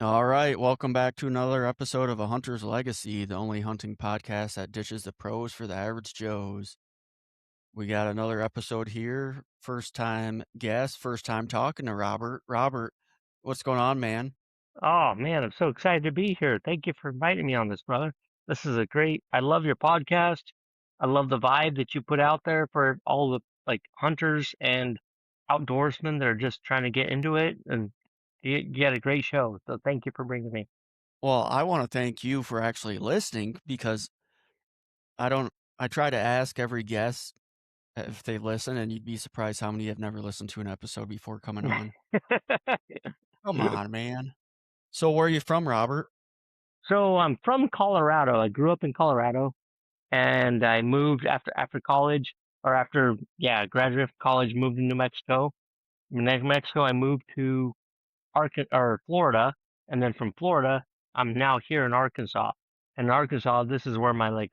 All right, welcome back to another episode of A Hunter's Legacy, the only hunting podcast that ditches the pros for the average Joes. We got another episode here. First time guest, first time talking to Robert. Robert, what's going on, man? Oh man, I'm so excited to be here. Thank you for inviting me on this, brother. This is I love your podcast. I love the vibe that you put out there for all the hunters and outdoorsmen that are just trying to get into it. And you had a great show. So thank you for bringing me. Well, I want to thank you for actually listening because I don't, I try to ask every guest if they listen, and you'd be surprised how many have never listened to an episode before coming on. Come on, man. So, where are you from, Robert? So I'm from Colorado. I grew up in Colorado and I moved after college or after graduated from college, moved to New Mexico. In New Mexico, I moved to Florida, and then from Florida, I'm now here in Arkansas. And in Arkansas, this is where my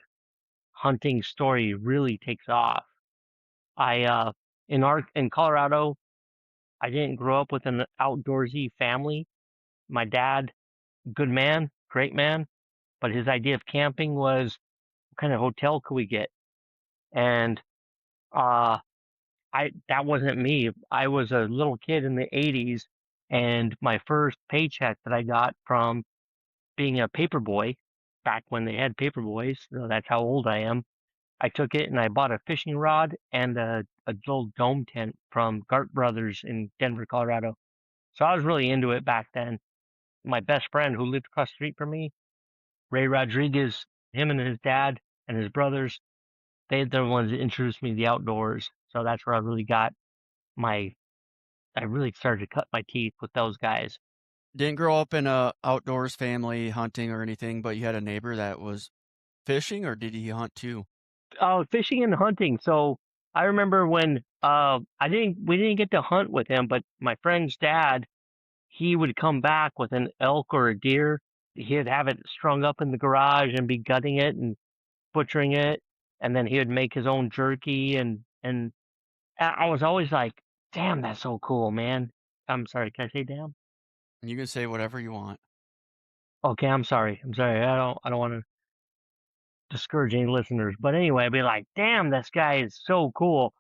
hunting story really takes off. I in Colorado, I didn't grow up with an outdoorsy family. My dad, good man, great man, but his idea of camping was what kind of hotel could we get? And uh I that wasn't me. I was a little kid in the 80s and my first paycheck that I got from being a paper boy back when they had paper boys, so that's how old I am. I took it and I bought a fishing rod and a little dome tent from Gart Brothers in Denver, Colorado. So I was really into it back then. My best friend who lived across the street from me, Ray Rodriguez, him and his dad and his brothers, they're the ones that introduced me to the outdoors. So that's where my I really started to cut my teeth with those guys. Didn't grow up in a outdoors family hunting or anything, but you had a neighbor that was fishing, or did he hunt too? Oh, fishing and hunting. So I remember when we didn't get to hunt with him, but my friend's dad, he would come back with an elk or a deer. He'd have it strung up in the garage and be gutting it and butchering it, and then he would make his own jerky and I was always like, "Damn, that's so cool, man." I'm sorry, can I say damn? You can say whatever you want. Okay, I'm sorry. I'm sorry. I don't want to discourage any listeners, but anyway, I'd be like, "Damn, this guy is so cool."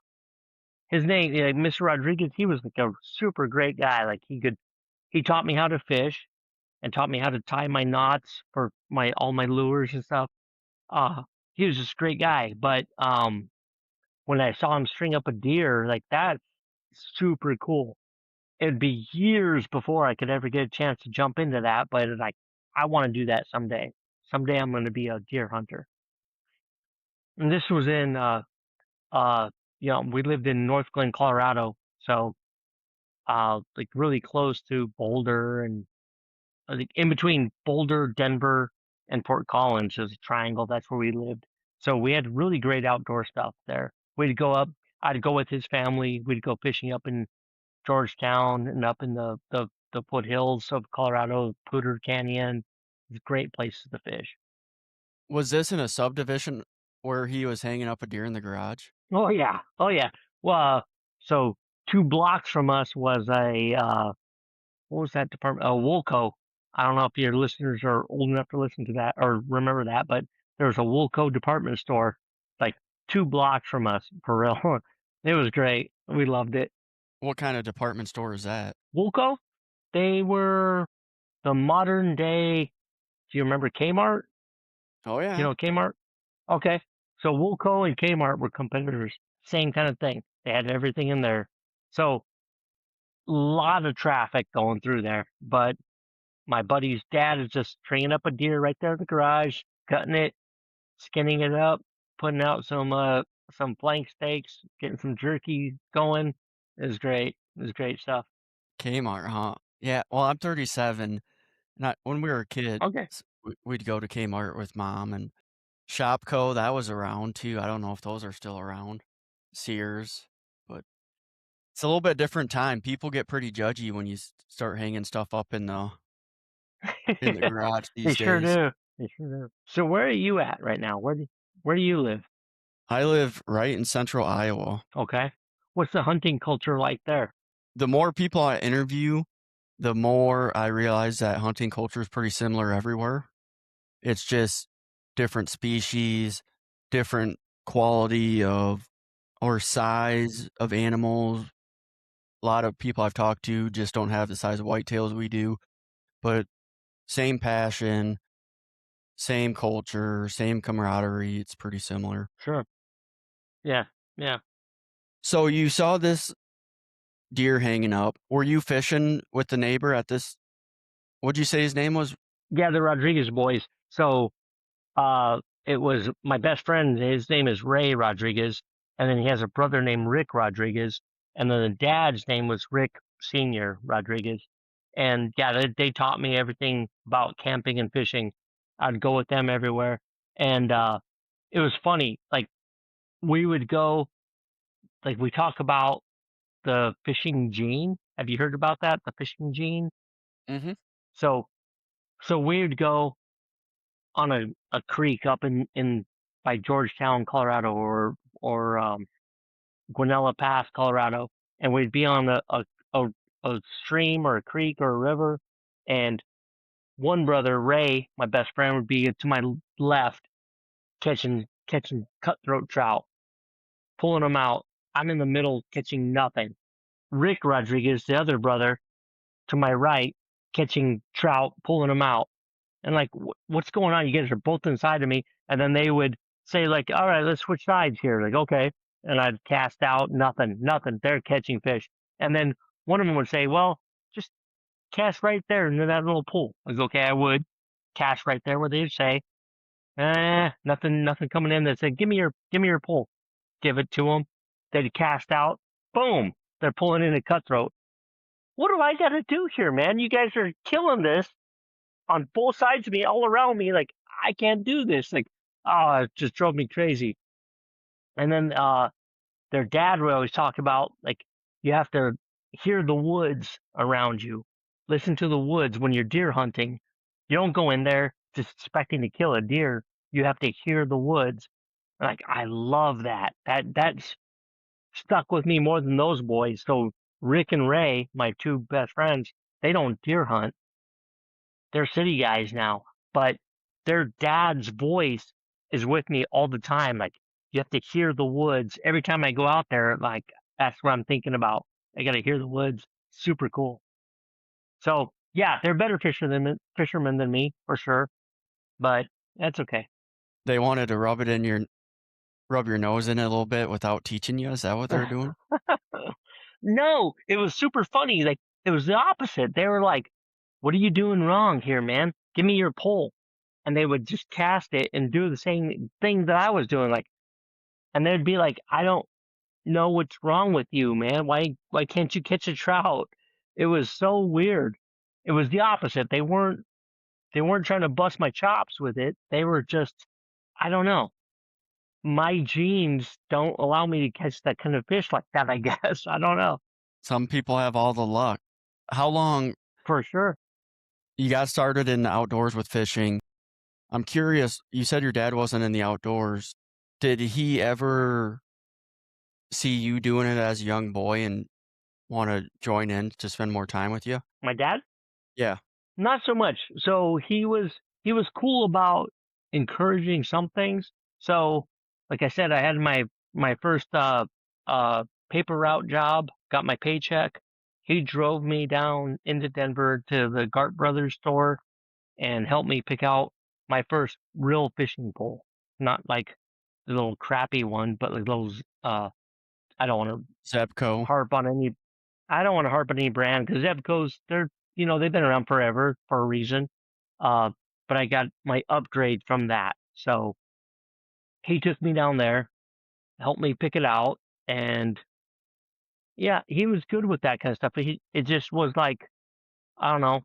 His name, Mr. Rodriguez, he was like a super great guy. He taught me how to fish and taught me how to tie my knots for all my lures and stuff. Uh, he was just a great guy. But when I saw him string up a deer, like that's super cool. It'd be years before I could ever get a chance to jump into that, but like I want to do that someday. Someday I'm going to be a deer hunter. And this was in uh, we lived in North Glen, Colorado, so like really close to Boulder and like in between Boulder, Denver, and Fort Collins is a triangle. That's where we lived. So we had really great outdoor stuff there. We'd go up. I'd go with his family. We'd go fishing up in Georgetown and up in the foothills of Colorado, Poudre Canyon. It's great places to fish. Was this in a subdivision where he was hanging up a deer in the garage? Oh yeah, oh yeah. Well, so 2 blocks from us was a what was that department? Woolco. I don't know if your listeners are old enough to listen to that or remember that, but there was a Woolco department store like 2 blocks from us for real. It was great. We loved it. What kind of department store is that? Woolco, they were the modern day. Do you remember Kmart? Oh, You yeah. know Kmart? Okay. So Woolco and Kmart were competitors. Same kind of thing. They had everything in there. So a lot of traffic going through there. But my buddy's dad is just stringing up a deer right there in the garage, cutting it, skinning it up, putting out some flank steaks, getting some jerky going. It was great. It was great stuff. Kmart, huh? Yeah, well, I'm 37, and when we were kids, Okay. we'd go to Kmart with mom, and Shopko, that was around too. I don't know if those are still around. Sears, but it's a little bit different time. People get pretty judgy when you start hanging stuff up in the garage They these sure days. do. They sure do. So where are you at right now? Where do you live? I live right in central Iowa. Okay. What's the hunting culture like there? The more people I interview, the more I realize that hunting culture is pretty similar everywhere. It's just different species, different quality of or size of animals. A lot of people I've talked to just don't have the size of whitetails we do, but same passion, same culture, same camaraderie. It's pretty similar. Sure. Yeah. Yeah. So you saw this deer hanging up. Were you fishing with the neighbor at this? What'd you say his name was? Yeah, the Rodriguez boys. So it was my best friend. His name is Ray Rodriguez, and then he has a brother named Rick Rodriguez, and then the dad's name was Rick Senior Rodriguez. And yeah, they taught me everything about camping and fishing. I'd go with them everywhere, and it was funny. Like we would go, like we talk about the fishing gene. Have you heard about that? The fishing gene. Mhm. So we would go on a creek up in by Georgetown, Colorado, or Guanella Pass, Colorado, and we'd be on a a stream or a creek or a river, and one brother, Ray, my best friend, would be to my left catching cutthroat trout, pulling them out. I'm in the middle catching nothing. Rick Rodriguez, the other brother, to my right, catching trout, pulling them out. And like, what's going on? You guys are both inside of me. And then they would say like, all right, let's switch sides here. Like, okay. And I'd cast out, nothing, nothing. They're catching fish. And then one of them would say, well, just cast right there into that little pool. Like, okay, I would cast right there where they'd say, nothing, nothing coming in. They said, give me your pole. Give it to them. They'd cast out. Boom. They're pulling in a cutthroat. What do I got to do here, man? You guys are killing this on both sides of me, all around me. Like, I can't do this. Like, oh, it just drove me crazy. And then their dad would always talk about like you have to hear the woods around you, listen to the woods when you're deer hunting. You don't go in there just expecting to kill a deer. You have to hear the woods. Like, I love that. That's stuck with me more than those boys. So Rick and Ray, my two best friends, they don't deer hunt. They're city guys now, but their dad's voice is with me all the time. Like, you have to hear the woods every time I go out there. Like, that's what I'm thinking about. I got to hear the woods. Super cool. So yeah, they're better fishermen than me for sure, but that's okay. They wanted to rub your nose in it a little bit without teaching you. Is that what they're doing? No, it was super funny. Like, it was the opposite. They were like, "What are you doing wrong here, man? Give me your pole." And they would just cast it and do the same thing that I was doing. Like, and they'd be like, "I don't know what's wrong with you, man. Why can't you catch a trout?" It was so weird. It was the opposite. They weren't trying to bust my chops with it. They were just, I don't know. My genes don't allow me to catch that kind of fish like that, I guess. I don't know. Some people have all the luck. How long For sure. you got started in the outdoors with fishing? I'm curious, you said your dad wasn't in the outdoors. Did he ever see you doing it as a young boy and wanna join in to spend more time with you? My dad? Yeah. Not so much. So he was cool about encouraging some things. So like I said, I had my first uh paper route job, got my paycheck. He drove me down into Denver to the Gart Brothers store and helped me pick out my first real fishing pole. Not like the little crappy one, but like those I don't want to Zebco. harp on any I don't want to harp on any brand because Evco's they've been around forever for a reason. Uh, but I got my upgrade from that. So he took me down there, helped me pick it out, and yeah, he was good with that kind of stuff. But it just was like, I don't know,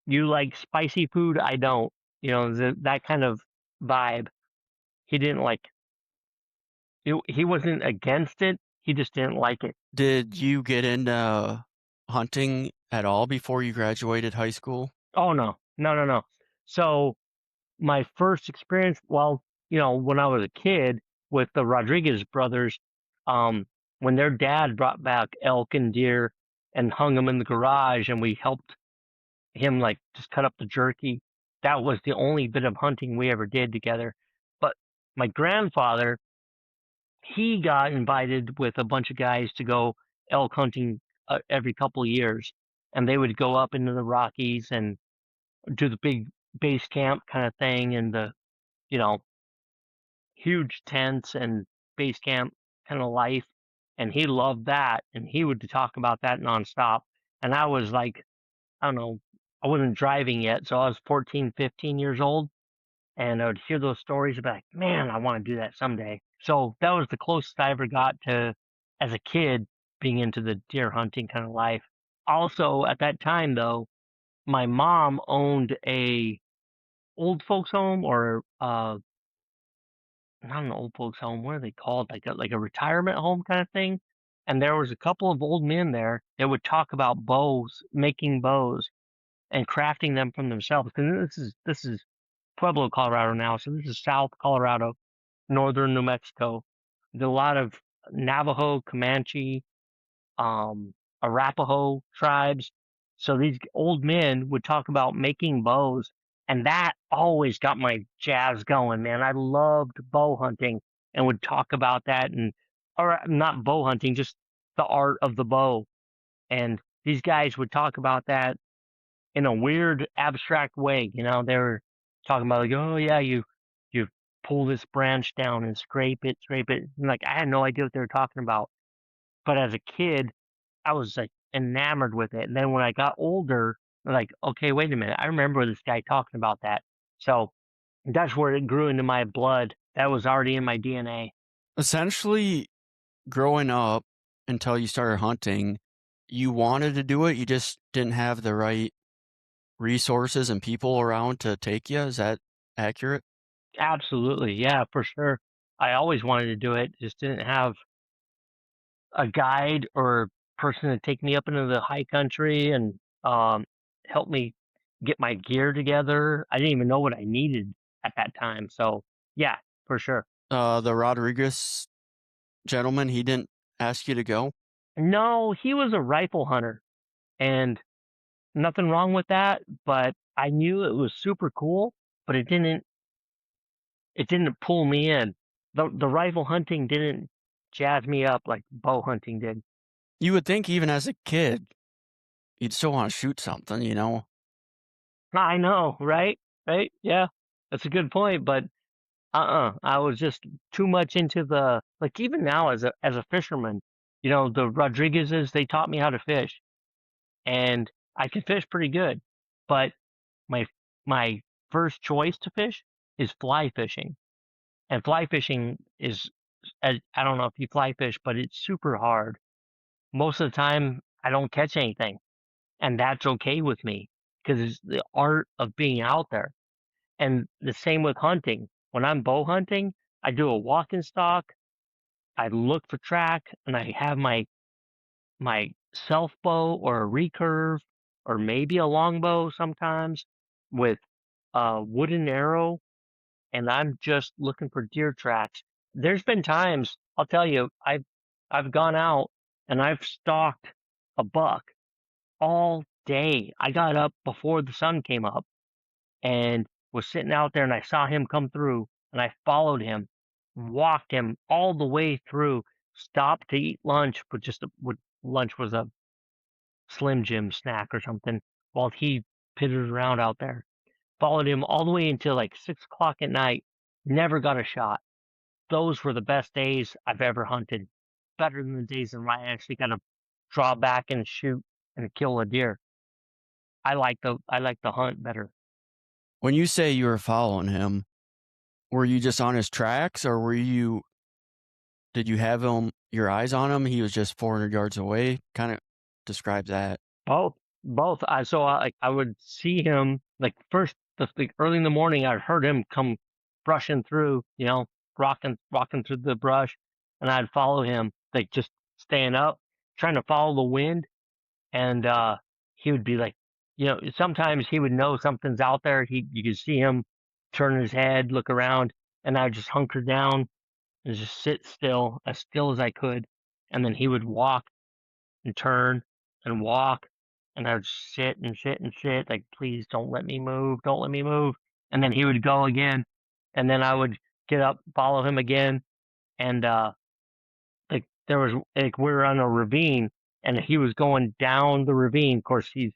you like spicy food, I don't. That kind of vibe. He didn't like. He wasn't against it. He just didn't like it. Did you get into hunting at all before you graduated high school? Oh no, no, no, no. So my first experience, well, when I was a kid with the Rodriguez brothers, um, when their dad brought back elk and deer and hung them in the garage, and we helped. him like just cut up the jerky. That was the only bit of hunting we ever did together. But my grandfather, he got invited with a bunch of guys to go elk hunting every couple of years, and they would go up into the Rockies and do the big base camp kind of thing, and the you know huge tents and base camp kind of life. And he loved that, and he would talk about that nonstop. And I was like, I don't know, I wasn't driving yet, so I was 14, 15 years old, and I would hear those stories and be like, man, I want to do that someday. So that was the closest I ever got to, as a kid, being into the deer hunting kind of life. Also, at that time, though, my mom owned a old folks home, or not an old folks home. What are they called? Like a retirement home kind of thing. And there was a couple of old men there that would talk about bows, making bows, and crafting them from themselves. And this is Pueblo, Colorado now, so this is South Colorado, northern New Mexico. There's a lot of Navajo, Comanche, um, Arapaho tribes. So these old men would talk about making bows, and that always got my jazz going, man. I loved bow hunting and would talk about that, and or not bow hunting, just the art of the bow. And these guys would talk about that in a weird abstract way. They were talking about like, oh yeah, you pull this branch down and scrape it. And like I had no idea what they were talking about. But as a kid, I was like enamored with it. And then when I got older, like, okay, wait a minute, I remember this guy talking about that. So that's where it grew into my blood. That was already in my DNA. Essentially, growing up until you started hunting, you wanted to do it, you just didn't have the right resources and people around to take you. Is that accurate? Absolutely. Yeah, for sure. I always wanted to do it, just didn't have a guide or person to take me up into the high country and help me get my gear together. I didn't even know what I needed at that time. So yeah, for sure. The Rodriguez gentleman, he didn't ask you to go? No, he was a rifle hunter, and nothing wrong with that, but I knew it was super cool, but it didn't pull me in. The rifle hunting didn't jazz me up like bow hunting did. You would think even as a kid, you'd still wanna shoot something, you know? I know, right? Right? Yeah. That's a good point, but I was just too much into the like even now as a fisherman, the Rodriguezes, they taught me how to fish, and I can fish pretty good. But my my first choice to fish is fly fishing. And fly fishing is I don't know if you fly fish, but it's super hard. Most of the time I don't catch anything, and that's okay with me because it's the art of being out there. And the same with hunting. When I'm bow hunting, I do a walking stalk, I look for track, and I have my self bow or a recurve or maybe a longbow sometimes with a wooden arrow, and I'm just looking for deer tracks. There's been times, I'll tell you, I've gone out and I've stalked a buck all day. I got up before the sun came up and was sitting out there, and I saw him come through, and I followed him, walked him all the way through, stopped to eat lunch, but just what lunch was a Slim Jim snack or something while he pittered around out there. Followed him all the way until like 6 o'clock at night. Never got a shot. Those were the best days I've ever hunted. Better than the days when I actually got to draw back and shoot and kill a deer. I like the hunt better. When you say you were following him, were you just on his tracks or did you have your eyes on him, he was just 400 yards away? Kinda describe that. Both, both. I would see him like first, like early in the morning. I heard him come brushing through, walking through the brush, and I'd follow him, like just staying up, trying to follow the wind. And he would be like, sometimes he would know something's out there. You could see him turn his head, look around, and I'd just hunker down and just sit still as I could. And then he would walk and turn and walk. and I would sit and sit and sit, like, "Please don't let me move, don't let me move." And then he would go again, and then I would get up, follow him again, and, like, there was like, we were on a ravine, and he was going down the ravine. Of course, he's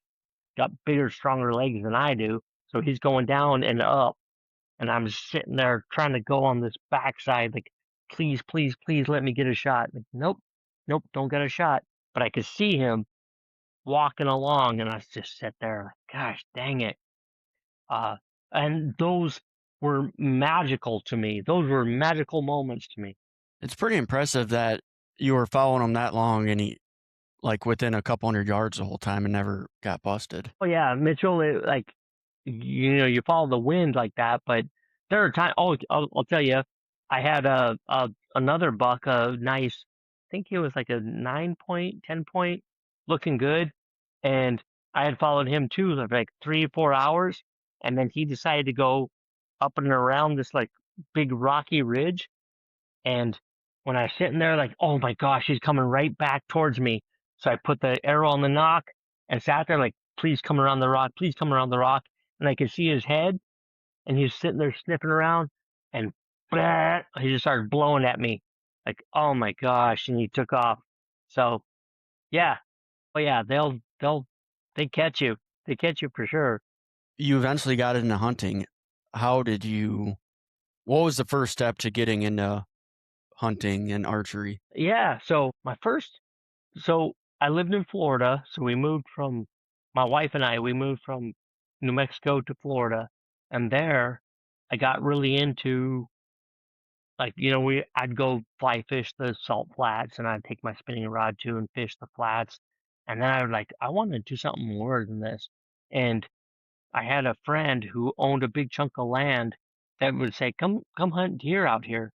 got bigger, stronger legs than I do, so he's going down and up, and I'm just sitting there trying to go on this backside, like, "Please, please, please let me get a shot." Like, "Nope, nope, don't get a shot." But I could see him walking along, and I just sit there, like, gosh dang it. Uh, and those were magical to me. Those were magical moments to me. It's pretty impressive that you were following him that long and he like, within a couple 100 yards the whole time and never got busted. Oh yeah, Mitchell, like, you follow the wind like that, but there are times. Oh, I'll tell you, I had a another buck, a nice, I think he was like a 9 point, 10 point, looking good, and I had followed him too, like 3 or 4 hours, and then he decided to go up and around this like big rocky ridge, and when I was sitting there, like, oh my gosh, he's coming right back towards me. So I put the arrow on the nock and sat there, like, please come around the rock, please come around the rock. And I could see his head, and he was sitting there sniffing around, and he just started blowing at me. Like, oh my gosh. And he took off. So, yeah. Oh, yeah. They catch you. They catch you for sure. You eventually got into hunting. How did you what was the first step to getting into hunting and archery? Yeah. So I lived in Florida, so we moved from my wife and I, we moved from New Mexico to Florida, and there I got really into, like, I'd go fly fish the salt flats, and I'd take my spinning rod too and fish the flats. And then I would like, I want to do something more than this. And I had a friend who owned a big chunk of land that would say, come hunt deer out here.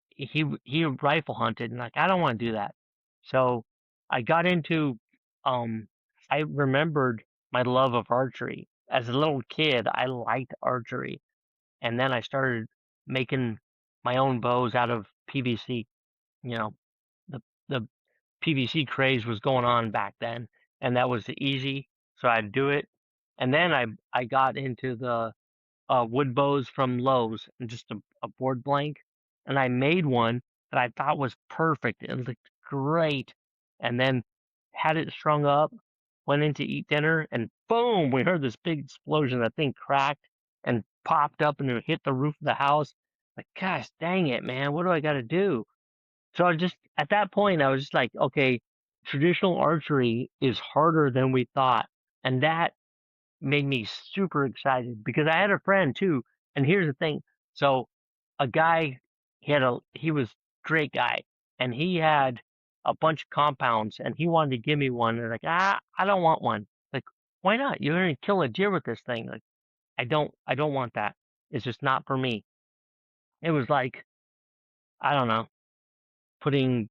He rifle hunted, and like, I don't want to do that. So I got into, um I remembered my love of archery. As a little kid, I liked archery, and then I started making my own bows out of PVC. You know, the the PVC craze was going on back then, and that was easy, so I'd do it. And then I got into the wood bows from Lowe's, and just a board blank, and I made one that I thought was perfect. It looked great, and then had it strung up, went in to eat dinner, and boom, we heard this big explosion. That thing cracked and popped up, and it hit the roof of the house. Like, gosh dang it, man, what do I got to do? So I just at that point, I was just like, okay, traditional archery is harder than we thought, and that made me super excited because I had a friend too. And here's the thing. So a guy, he was great guy, and he had a bunch of compounds, and he wanted to give me one. And like, I don't want one. Like, why not? You're gonna kill a deer with this thing. Like, I don't want that. It's just not for me. It was like, I don't know, putting,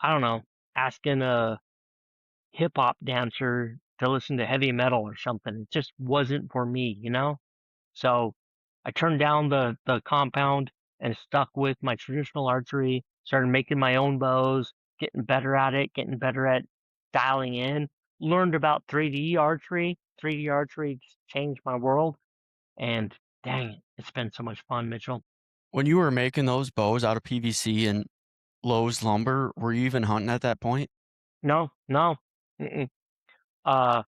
I don't know, asking a hip hop dancer to listen to heavy metal or something. It just wasn't for me. So I turned down the compound and stuck with my traditional archery, started making my own bows, getting better at it, getting better at dialing in, learned about 3D archery. 3D archery just changed my world, and dang it, it's been so much fun, Mitchell. When you were making those bows out of PVC and Lowe's lumber, were you even hunting at that point? No, no. Mm-mm. Uh,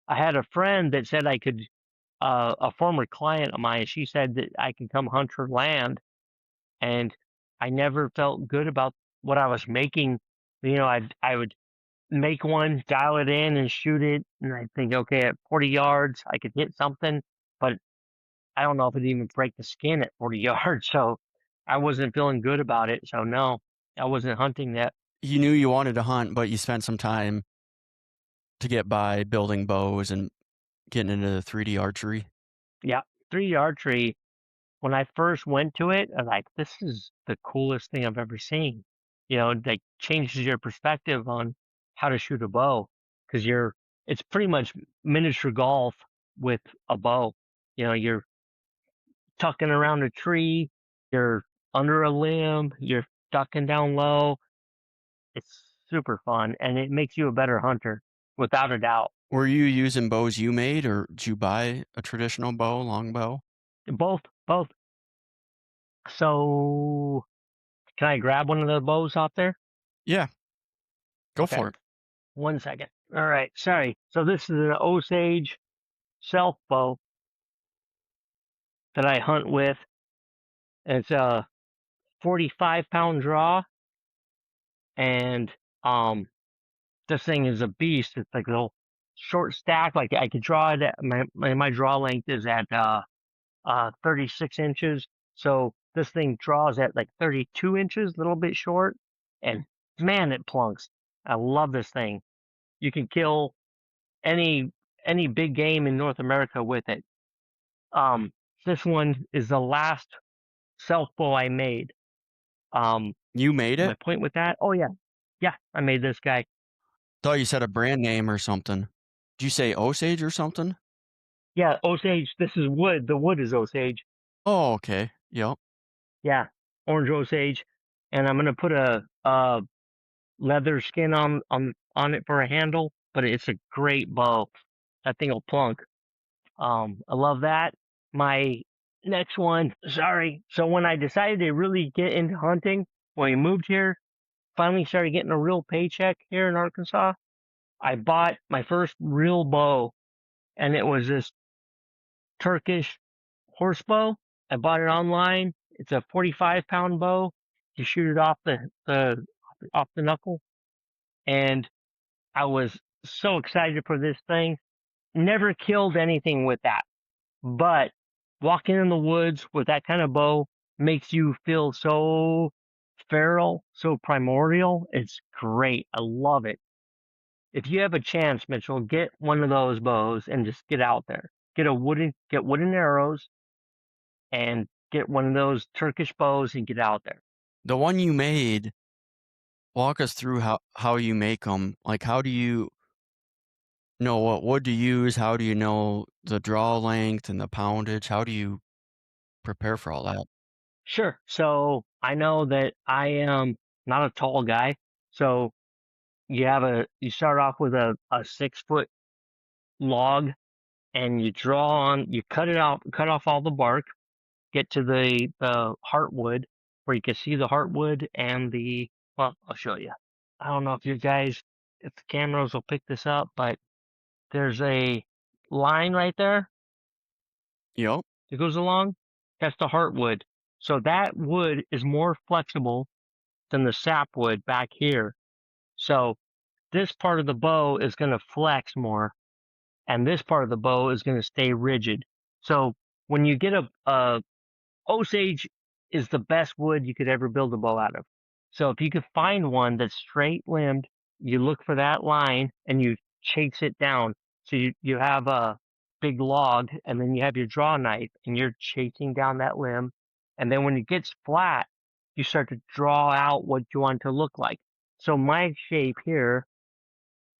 I had a friend that said I could, a former client of mine, she said that I can come hunt her land, and I never felt good about what I was making. I would make one, dial it in, and shoot it, and I think, okay, at 40 yards, I could hit something, but I don't know if it'd even break the skin at 40 yards. So I wasn't feeling good about it. So no, I wasn't hunting that. You knew you wanted to hunt, but you spent some time to get by building bows and getting into the 3D archery. Yeah, 3D archery. When I first went to it, I'm like, this is the coolest thing I've ever seen. Like, changes your perspective on how to shoot a bow, because it's pretty much miniature golf with a bow. You're tucking around a tree, you're under a limb, you're ducking down low. It's super fun, and it makes you a better hunter, without a doubt. Were you using bows you made, or did you buy a traditional bow, long bow? Both, both. So, can I grab one of the bows out there? Yeah, go Okay, for it. 1 second. All right, sorry. So this is an Osage self bow that I hunt with. It's a 45-pound draw, and um, this thing is a beast. It's like a little short stack. Like I could draw it. My draw length is at 36 inches. So this thing draws at like 32 inches, a little bit short, and man, it plunks. I love this thing. You can kill any any big game in North America with it. Um, this one is the last self bow I made. Um, You made my it? point with that, oh yeah, yeah, I made this guy. Thought you said a brand name or something. Did you say Osage or something? Yeah, Osage. This is wood. The wood is Osage. Oh, okay. Yep. Yeah, orange Osage, and I'm gonna put a leather skin on it for a handle. But it's a great bow. That thing will plunk. I love that. My next one. Sorry. So when I decided to really get into hunting, when we moved here, finally started getting a real paycheck here in Arkansas, I bought my first real bow, and it was this Turkish horse bow. I bought it online. It's a 45-pound bow. You shoot it off the knuckle, and I was so excited for this thing. Never killed anything with that, but walking in the woods with that kind of bow makes you feel so feral, so primordial. It's great. I love it. If you have a chance, Mitchell, get one of those bows and just get out there. Get wooden arrows and get one of those Turkish bows and get out there. The one you made, walk us through how you make them. Like, how do you know what wood to use? How do you know the draw length and the poundage? How do you prepare for all that? Sure. So I know that I am not a tall guy. So you start off with a 6 foot log and you cut off all the bark, get to the heartwood where you can see the heartwood and well, I'll show you. I don't know if the cameras will pick this up, but there's a line right there Yep. that goes along. That's the heartwood. So that wood is more flexible than the sapwood back here. So this part of the bow is going to flex more, and this part of the bow is going to stay rigid. So when you get a Osage is the best wood you could ever build a bow out of. So if you could find one that's straight limbed, you look for that line and you chase it down. So you have a big log and then you have your draw knife and you're chasing down that limb. And then when it gets flat, you start to draw out what you want it to look like. So my shape here,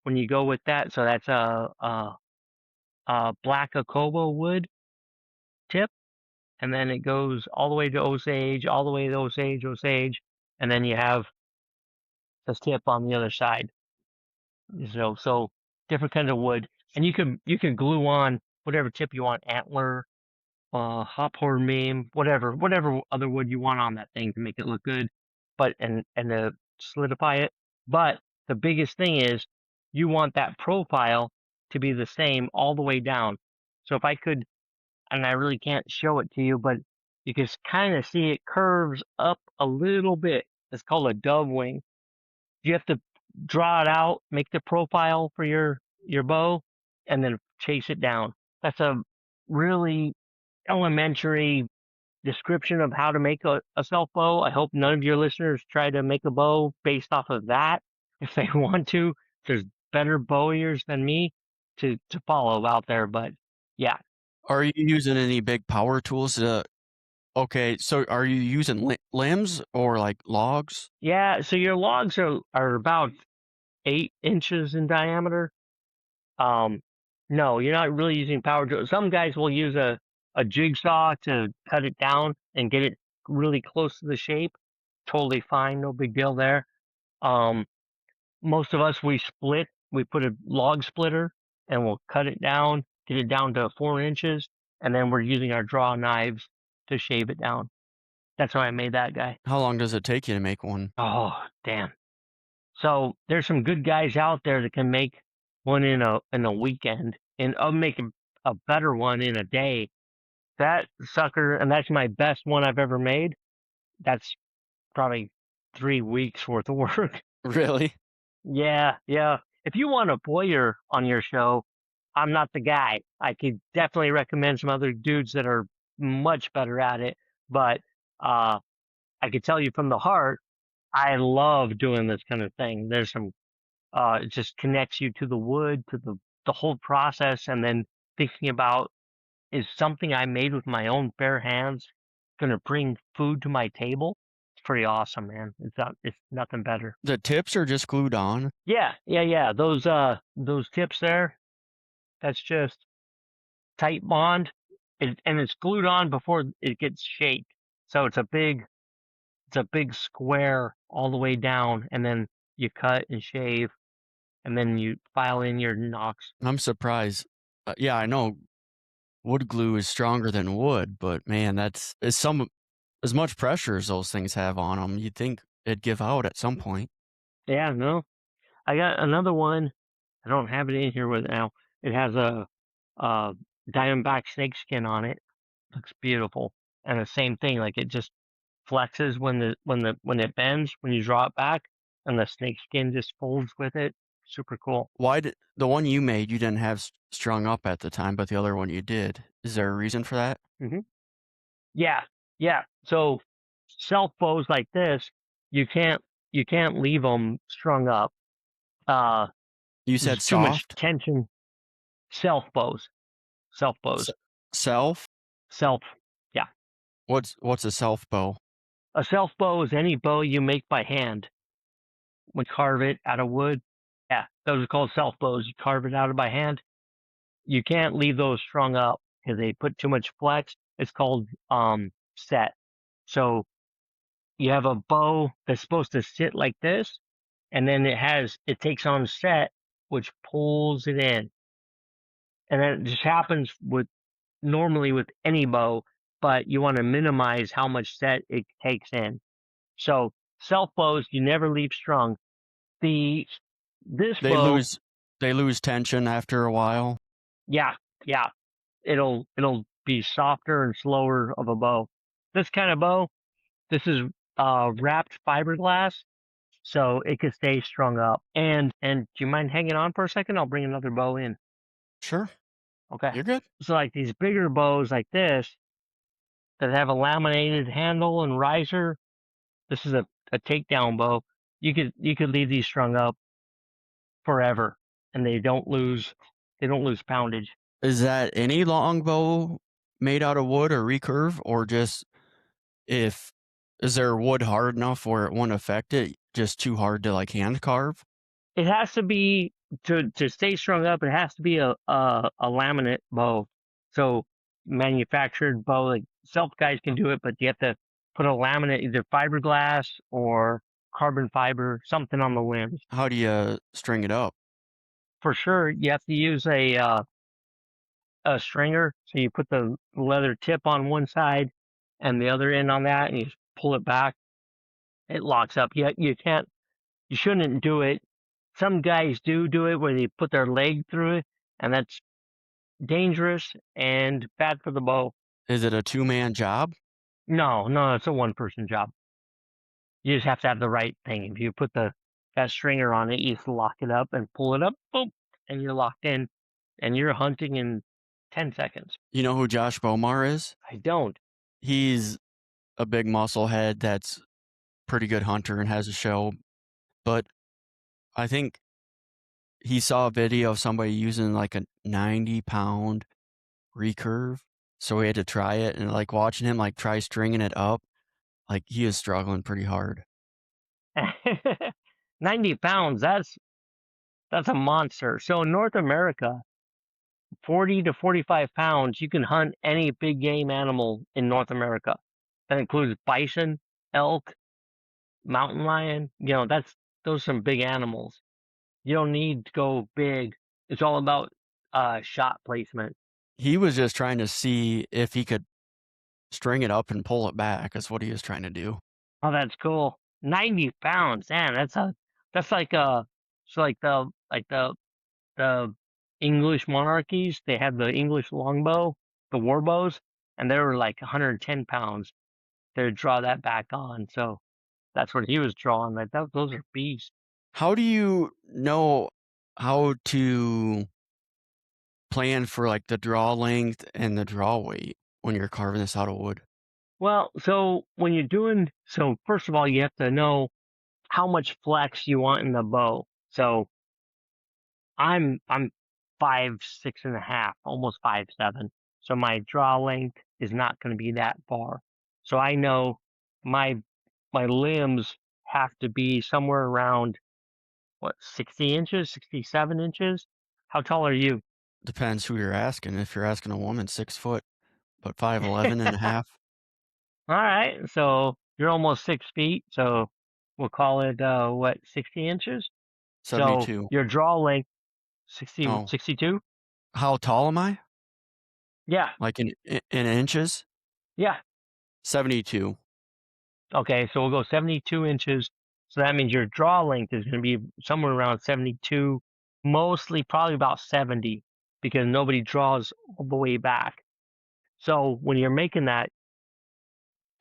when you go with that, so that's a black Akobo wood tip, and then it goes all the way to Osage, all the way to Osage, and then you have the tip on the other side. So different kinds of wood, and you can glue on whatever tip you want, antler, hopper meme, whatever other wood you want on that thing to make it look good, but and to solidify it. But the biggest thing is you want that profile to be the same all the way down. So if I could, and I really can't show it to you, but you can kind of see it curves up a little bit. It's called a dove wing. You have to draw it out, make the profile for your bow, and then chase it down. That's a really elementary description of how to make a self bow. I hope none of your listeners try to make a bow based off of that. If they want to, there's better bowyers than me to follow out there. But yeah, Are you using any big power tools to Okay, so are you using limbs or like logs? yeah. So your logs are about 8 inches in diameter. Um, no, you're not really using power tools. Some guys will use a jigsaw to cut it down and get it really close to the shape. Totally fine, no big deal there. Um, Most of us we split. We put a log splitter and we'll cut it down, get it down to 4 inches, and then we're using our draw knives to shave it down. That's how I made that guy. How long does it take you to make one? Oh, damn. So there's some good guys out there that can make one in a weekend, and I'll make a better one in a day. That sucker, and that's my best one I've ever made. That's probably 3 weeks worth of work. Really? Yeah, yeah. If you want a voyeur on your show, I'm not the guy. I could definitely recommend some other dudes that are much better at it. But uh, I could tell you from the heart, I love doing this kind of thing. There's some, it just connects you to the wood, to the whole process, and then thinking about, is something I made with my own bare hands gonna bring food to my table? It's pretty awesome, man. It's nothing better. The tips are just glued on? Yeah, yeah, yeah. Those tips there, that's just tight bond. And it's glued on before it gets shaped. So it's a big square all the way down, and then you cut and shave, and then you file in your knocks. I'm surprised. Yeah, I know wood glue is stronger than wood, but man, that's is some as much pressure as those things have on them. You'd think it'd give out at some point. Yeah, no. I got another one. I don't have it in here with now. It has a diamondback snakeskin on it. Looks beautiful. And the same thing, like it just flexes when it bends, when you draw it back, and the snakeskin just folds with it. Super cool. Why did the one you made you didn't have strung up at the time, but the other one you did? Is there a reason for that? hmm Yeah, yeah. So self bows like this, you can't you can't leave them strung up. Uh, You said there's too much soft? tension. Self bows, self S- bows, self? self. Yeah, What's a self bow? a self bow is any bow you make by hand. When you carve it out of wood, yeah, those are called self bows. You carve it out of by hand. You can't leave those strung up because they put too much flex. It's called set. So you have a bow that's supposed to sit like this, and then it takes on set, which pulls it in, and then it just happens with normally with any bow, but you want to minimize how much set it takes in. So self bows you never leave strung. The this They bow, lose they lose tension after a while. yeah, yeah, it'll be softer and slower of a bow. This kind of bow, this is wrapped fiberglass, so it could stay strung up. And do you mind hanging on for a second? I'll bring another bow in. Sure, Okay. you're good. So like these bigger bows like this that have a laminated handle and riser, this is a takedown bow. You could leave these strung up forever, and they don't lose poundage. Is that any longbow made out of wood or recurve, or just if is there wood hard enough where it won't affect it? Just too hard to like hand carve? It has to be to stay strung up. It has to be a laminate bow. So manufactured bow, like self guys can do it, but you have to put a laminate, either fiberglass or carbon fiber, something on the limbs. How do you string it up? For sure, you have to use a stringer. So you put the leather tip on one side and the other end on that, and you just pull it back. It locks up. You can't, you shouldn't do it. Some guys do it where they put their leg through it, and that's dangerous and bad for the bow. Is it a two-man job? No, no, it's a one person job. You just have to have the right thing. If you put that stringer on it, you just lock it up and pull it up, boom, and you're locked in, and you're hunting in 10 seconds. You know who Josh Bomar is? I don't. He's a big muscle head that's pretty good hunter and has a show, but I think he saw a video of somebody using like a 90-pound recurve, so he had to try it, and like watching him like try stringing it up, like he is struggling pretty hard. 90 pounds, that's a monster. So in North America, 40 to 45 pounds, you can hunt any big game animal in North America. That includes bison, elk, mountain lion. Those are some big animals. You don't need to go big. It's all about shot placement. He was just trying to see if he could string it up and pull it back. That's what he was trying to do. Oh, that's cool. 90 pounds, man. That's like it's like the English monarchies. They had the English longbow, the war bows, and they were like 110 pounds. They would draw that back on. So that's what he was drawing. Like those are beasts. How do you know how to plan for like the draw length and the draw weight when you're carving this out of wood? Well, so when you're doing so, first of all, you have to know how much flex you want in the bow. So I'm 5'6.5", almost 5'7". So my draw length is not going to be that far. So I know my my limbs have to be somewhere around what, 60 inches, 67 inches. How tall are you? Depends who you're asking. If you're asking a woman, 6 foot, but 5'11 and a half, All right, so you're almost 6 feet. So we'll call it what, 60 inches. So 72. your draw length 60, No. 62. How tall am I? Yeah, Like in inches? yeah. 72. Okay, so we'll go 72 inches. So that means your draw length is going to be somewhere around 72, mostly probably about 70, because nobody draws all the way back. So when you're making that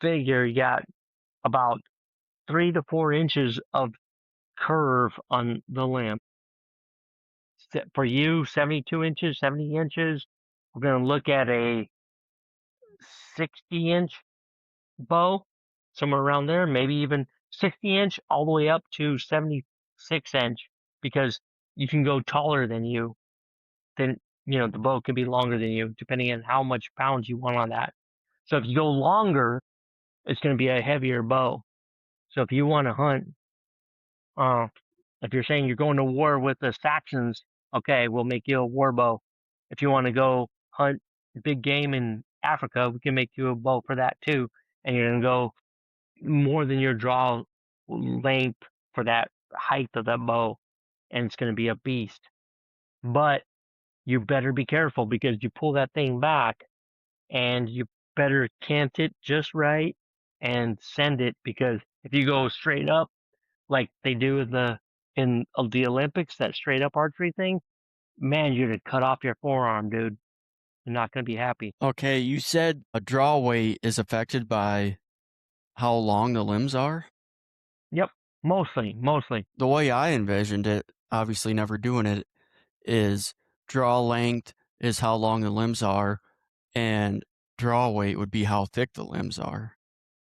figure, you got about 3 to 4 inches of curve on the limb. For you, 72 inches, 70 inches, we're going to look at a 60-inch bow, somewhere around there, maybe even 60-inch all the way up to 76-inch, because you can go taller than you. Then, the bow can be longer than you, depending on how much pounds you want on that. So if you go longer, it's going to be a heavier bow. So if you want to hunt, uh, if you're saying you're going to war with the Saxons, okay, we'll make you a war bow. If you want to go hunt big game in Africa, we can make you a bow for that too. And you're going to go more than your draw length for that height of that bow, and it's going to be a beast. But you better be careful, because you pull that thing back, and you better cant it just right and send it, because if you go straight up like they do in the Olympics, that straight up archery thing, man, you're gonna cut off your forearm, dude. You're not gonna be happy. Okay, you said a draw weight is affected by how long the limbs are? Yep, mostly. The way I envisioned it, obviously never doing it, is draw length is how long the limbs are, and draw weight would be how thick the limbs are.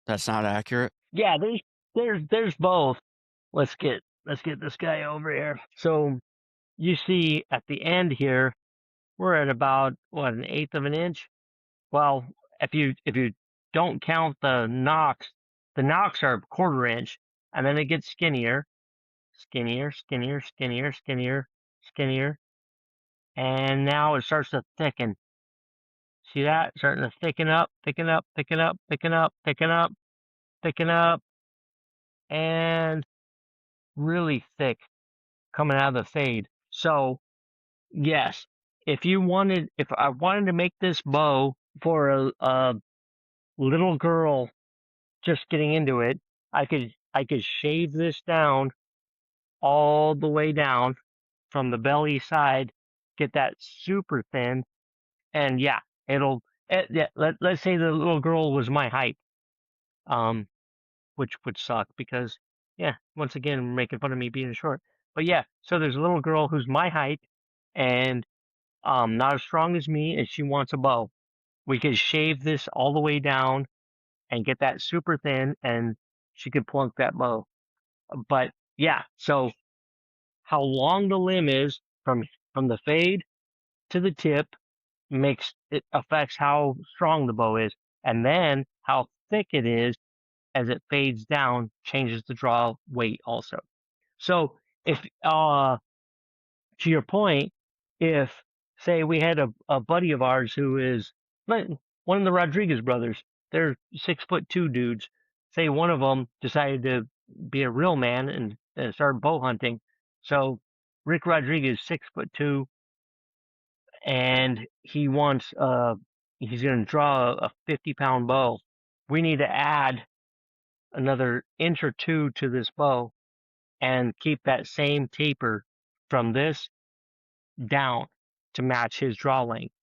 That's not accurate? Yeah, there's both. Let's get this guy over here. So you see at the end here, we're at about what, an eighth of an inch. Well, if you don't count the knocks are a quarter inch, and then it gets skinnier, skinnier, skinnier, skinnier, skinnier, skinnier, and now it starts to thicken. See that? Starting to thicken up, thicken up, thicken up, thicken up, thicken up, thicken up, and really thick coming out of the fade. So yes, if I wanted to make this bow for a little girl just getting into it, I could shave this down all the way down from the belly side, get that super thin, and yeah, yeah, let's say the little girl was my height, um, which would suck because, yeah, once again, making fun of me being short. But yeah, so there's a little girl who's my height and not as strong as me, and she wants a bow. We could shave this all the way down and get that super thin, and she could plunk that bow. But yeah, so how long the limb is from the fade to the tip makes it affects how strong the bow is, and then how thick it is as it fades down changes the draw weight also. So if to your point, if say we had a buddy of ours who is like one of the Rodriguez brothers, they're 6'2" dudes. Say one of them decided to be a real man and start bow hunting. So Rick Rodriguez, 6'2", and he's gonna draw a 50-pound bow. We need to add another inch or two to this bow and keep that same taper from this down to match his draw length.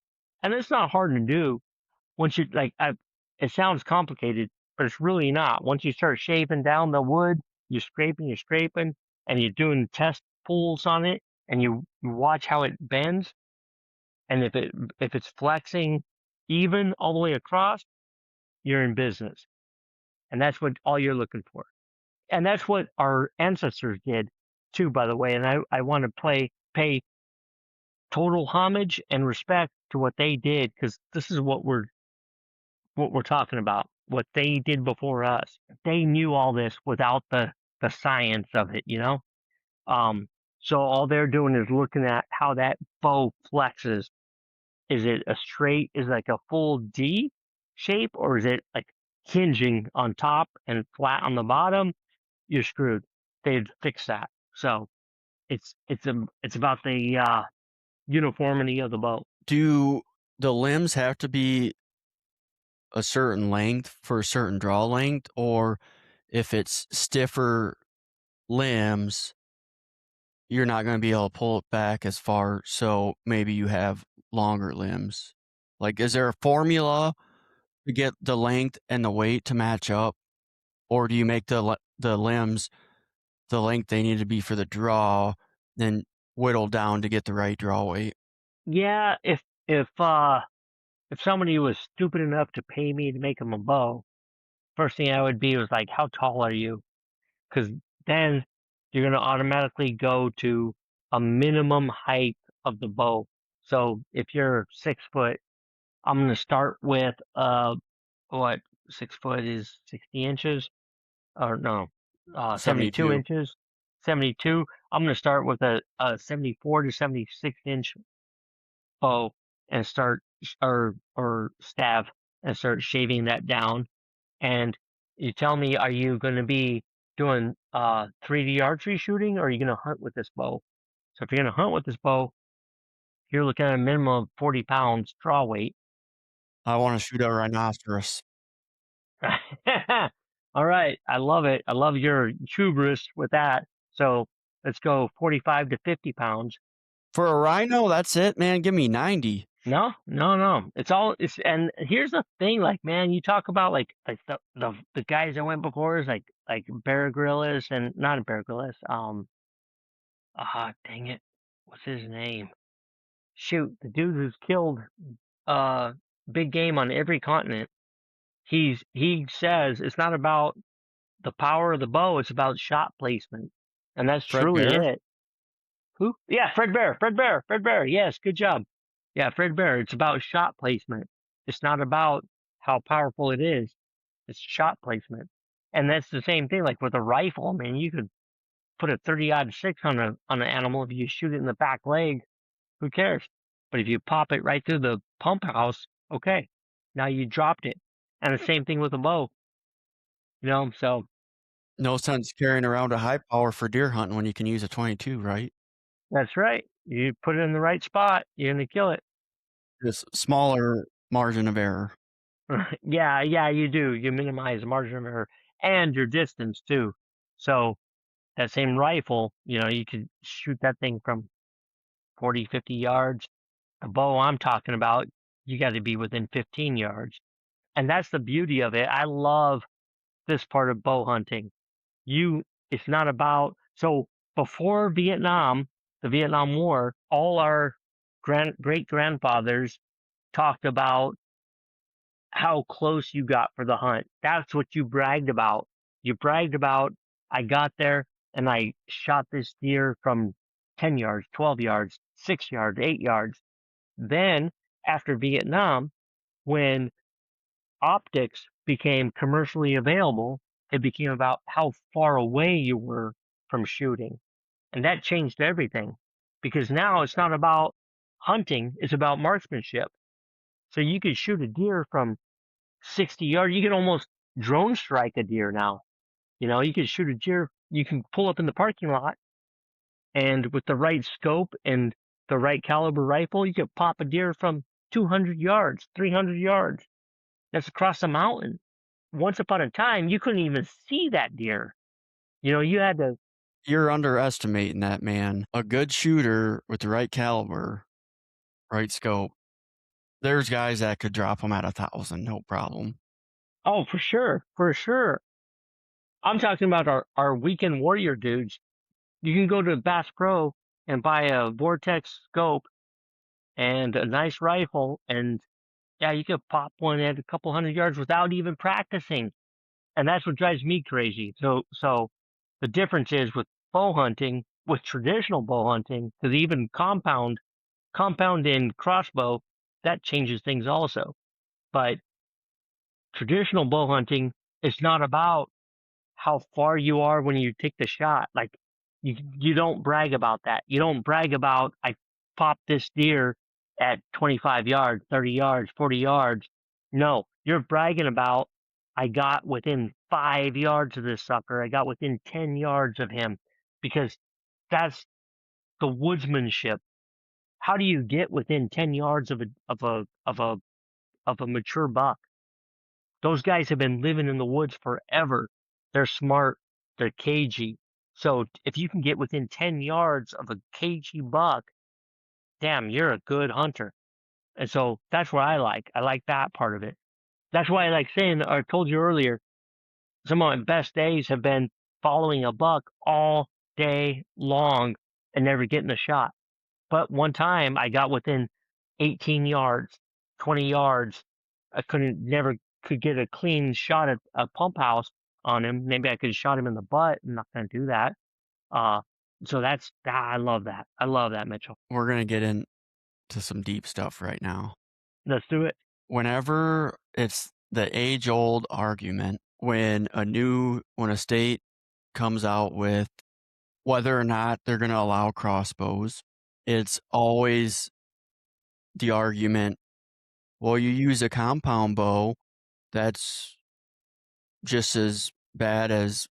And it's not hard to do once you it sounds complicated, but it's really not. Once you start shaving down the wood, you're scraping, and you're doing test pulls on it, and you watch how it bends, and if it's flexing even all the way across, you're in business. And that's what all you're looking for. And that's what our ancestors did too, by the way. And I want to pay total homage and respect to what they did, because this is what we're talking about. What they did before us. They knew all this without the science of it, you know? Um so all they're doing is looking at how that bow flexes. Is it a straight, is it like a full D shape, or is it like hinging on top and flat on the bottom? You're screwed. They'd fix that. So it's about the uniformity of the bow. Do the limbs have to be a certain length for a certain draw length, or if it's stiffer limbs, you're not going to be able to pull it back as far, so maybe you have longer limbs? Like, is there a formula to get the length and the weight to match up, or do you make the limbs the length they need to be for the draw, then whittle down to get the right draw weight? Yeah, if somebody was stupid enough to pay me to make them a bow, first thing I would be was like, how tall are you? Because then you're gonna automatically go to a minimum height of the bow. So if you're 6 foot, I'm gonna start with what 6 foot is 60 inches, or no, 72 72. inches. 72. I'm gonna start with a 74 to 76 inch bow and start or staff and start shaving that down. And you tell me, are you going to be doing 3D archery shooting, or are you going to hunt with this bow? So if you're going to hunt with this bow, you're looking at a minimum of 40 pounds draw weight. I want to shoot a rhinoceros. All right, I love it. I love your hubris with that. So let's go 45 to 50 pounds. For a rhino, that's it, man. Give me 90. No, no, no. And here's the thing, like, man, you talk about like the guys that went before us, like Bear Grylls, and not Bear Grylls. Dang it, what's his name? Shoot, the dude who's killed uh big game on every continent. He says it's not about the power of the bow, it's about shot placement, and that's Fred truly Bear? it. Who? Yeah, Fred Bear. Fred Bear. Fred Bear. Yes, good job. Yeah, Fred Bear. It's about shot placement. It's not about how powerful it is. It's shot placement. And that's the same thing like with a rifle. I mean, you could put a 30-06 on an animal. If you shoot it in the back leg, who cares? But if you pop it right through the pump house, okay, now you dropped it. And the same thing with a bow, so No sense carrying around a high power for deer hunting when you can use a 22, right? that's right. You put it in the right spot, you're gonna kill it. Just smaller margin of error. Yeah, yeah, you do. You minimize margin of error and your distance too. So that same rifle, you could shoot that thing from 40, 50 yards. The bow I'm talking about, you got to be within 15 yards. And that's the beauty of it. I love this part of bow hunting. It's not about, so before Vietnam, the Vietnam War, all our great grandfathers talked about how close you got for the hunt. That's what you bragged about. You bragged about, I got there and I shot this deer from 10 yards, 12 yards, 6 yards, 8 yards. Then, after Vietnam, when optics became commercially available, it became about how far away you were from shooting. And that changed everything because now it's not about hunting, it's about marksmanship. So you could shoot a deer from 60 yards. You can almost drone strike a deer now. You can shoot a deer. You can pull up in the parking lot and with the right scope and the right caliber rifle, you could pop a deer from 200 yards, 300 yards. That's across the mountain. Once upon a time, you couldn't even see that deer. You had to. You're underestimating that, man. A good shooter with the right caliber, right scope, there's guys that could drop them at 1,000, no problem. Oh, for sure, for sure. I'm talking about our weekend warrior dudes. You can go to Bass Pro and buy a Vortex scope and a nice rifle, and yeah, you could pop one at a couple hundred yards without even practicing. And that's what drives me crazy. So the difference is with bow hunting, with traditional bow hunting, because even compound in crossbow, that changes things also. But traditional bow hunting is not about how far you are when you take the shot. Like you don't brag about that. You don't brag about I popped this deer at 25 yards, 30 yards, 40 yards. No, you're bragging about I got within 5 yards of this sucker. I got within 10 yards of him because that's the woodsmanship. How do you get within 10 yards of a mature buck? Those guys have been living in the woods forever. They're smart. They're cagey. So if you can get within 10 yards of a cagey buck, damn, you're a good hunter. And so that's what I like. I like that part of it. That's why I like saying, I told you earlier, some of my best days have been following a buck all day long and never getting a shot. But one time I got within 18 yards, 20 yards. I never could get a clean shot at a pump house on him. Maybe I could have shot him in the butt. I'm not going to do that. Uh, so I love that. I love that, Mitchell. We're gonna get into some deep stuff right now. Let's do it. Whenever it's the age-old argument when a state comes out with whether or not they're gonna allow crossbows, it's always the argument, "Well, you use a compound bow, that's just as bad as,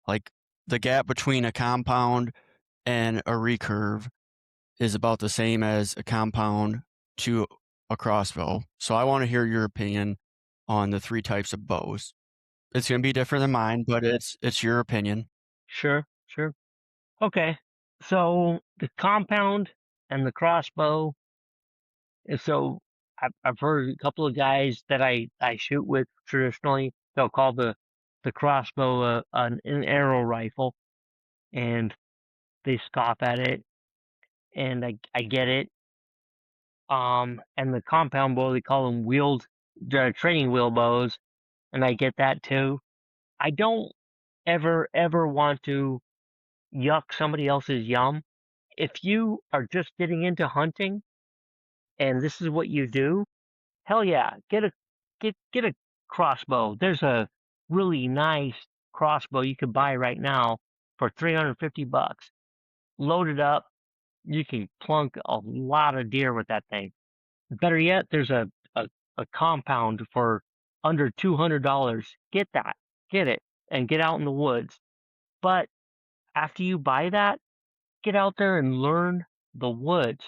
like, the gap between a compound and a recurve is about the same as a compound to a crossbow." So I wanna hear your opinion on the 3 types of bows. It's gonna be different than mine, but it's your opinion. Sure, sure. Okay. So the compound and the crossbow. And so I've heard a couple of guys that I shoot with traditionally. They'll call the crossbow an arrow rifle, and they scoff at it, and I get it. And the compound bow, they call them training wheel bows, and I get that too. I don't ever want to yuck somebody else's yum. If you are just getting into hunting and this is what you do, hell yeah, get a crossbow. There's a really nice crossbow you could buy right now for 350 bucks. Load it up, you can plunk a lot of deer with that thing. Better yet, there's a compound for under $200. Get that, get it, and get out in the woods. But after you buy that, get out there and learn the woods.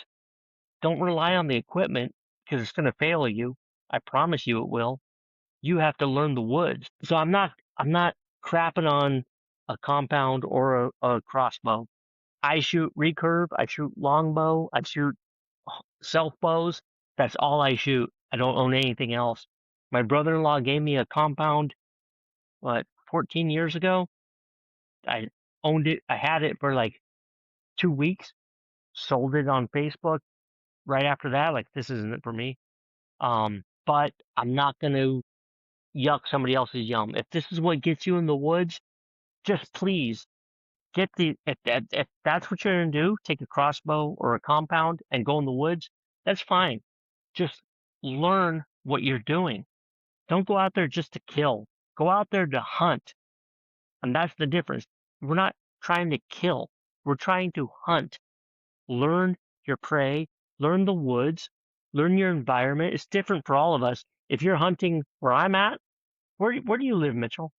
Don't rely on the equipment because it's going to fail you. I promise you it will. You have to learn the woods. So I'm not crapping on a compound or a crossbow. I shoot recurve, I shoot longbow, I shoot selfbows. That's all I shoot. I don't own anything else. My brother-in-law gave me a compound, what, 14 years ago? I owned it. I had it for like 2 weeks, sold it on Facebook right after that. Like, this isn't it for me. But I'm not going to yuck somebody else's yum. If this is what gets you in the woods, just please if that's what you're going to do, take a crossbow or a compound and go in the woods, that's fine. Just learn what you're doing. Don't go out there just to kill. Go out there to hunt. And that's the difference. We're not trying to kill. We're trying to hunt. Learn your prey, learn the woods, learn your environment. It's different for all of us. If you're hunting where I'm at, where do you live, Mitchell?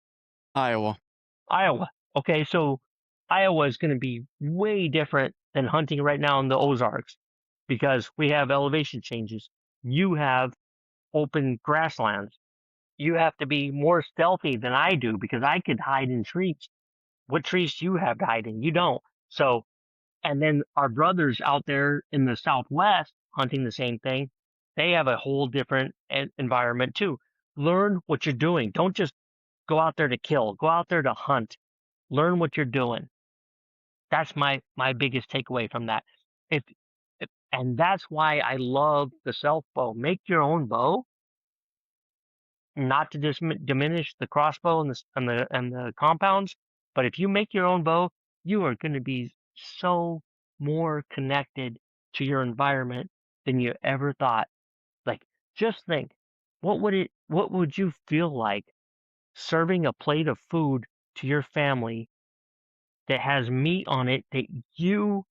Iowa. Iowa. Okay, so Iowa is going to be way different than hunting right now in the Ozarks because we have elevation changes. You have open grasslands. You have to be more stealthy than I do because I could hide in trees. What trees do you have to hide in? You don't. So, and then our brothers out there in the Southwest hunting the same thing, they have a whole different environment too. Learn what you're doing. Don't just go out there to kill. Go out there to hunt. Learn what you're doing. That's my biggest takeaway from that. If, and that's why I love the self bow. Make your own bow, not to diminish the crossbow and the compounds, but if you make your own bow, you are going to be so more connected to your environment than you ever thought. Like, just think, what would you feel like serving a plate of food to your family that has meat on it that you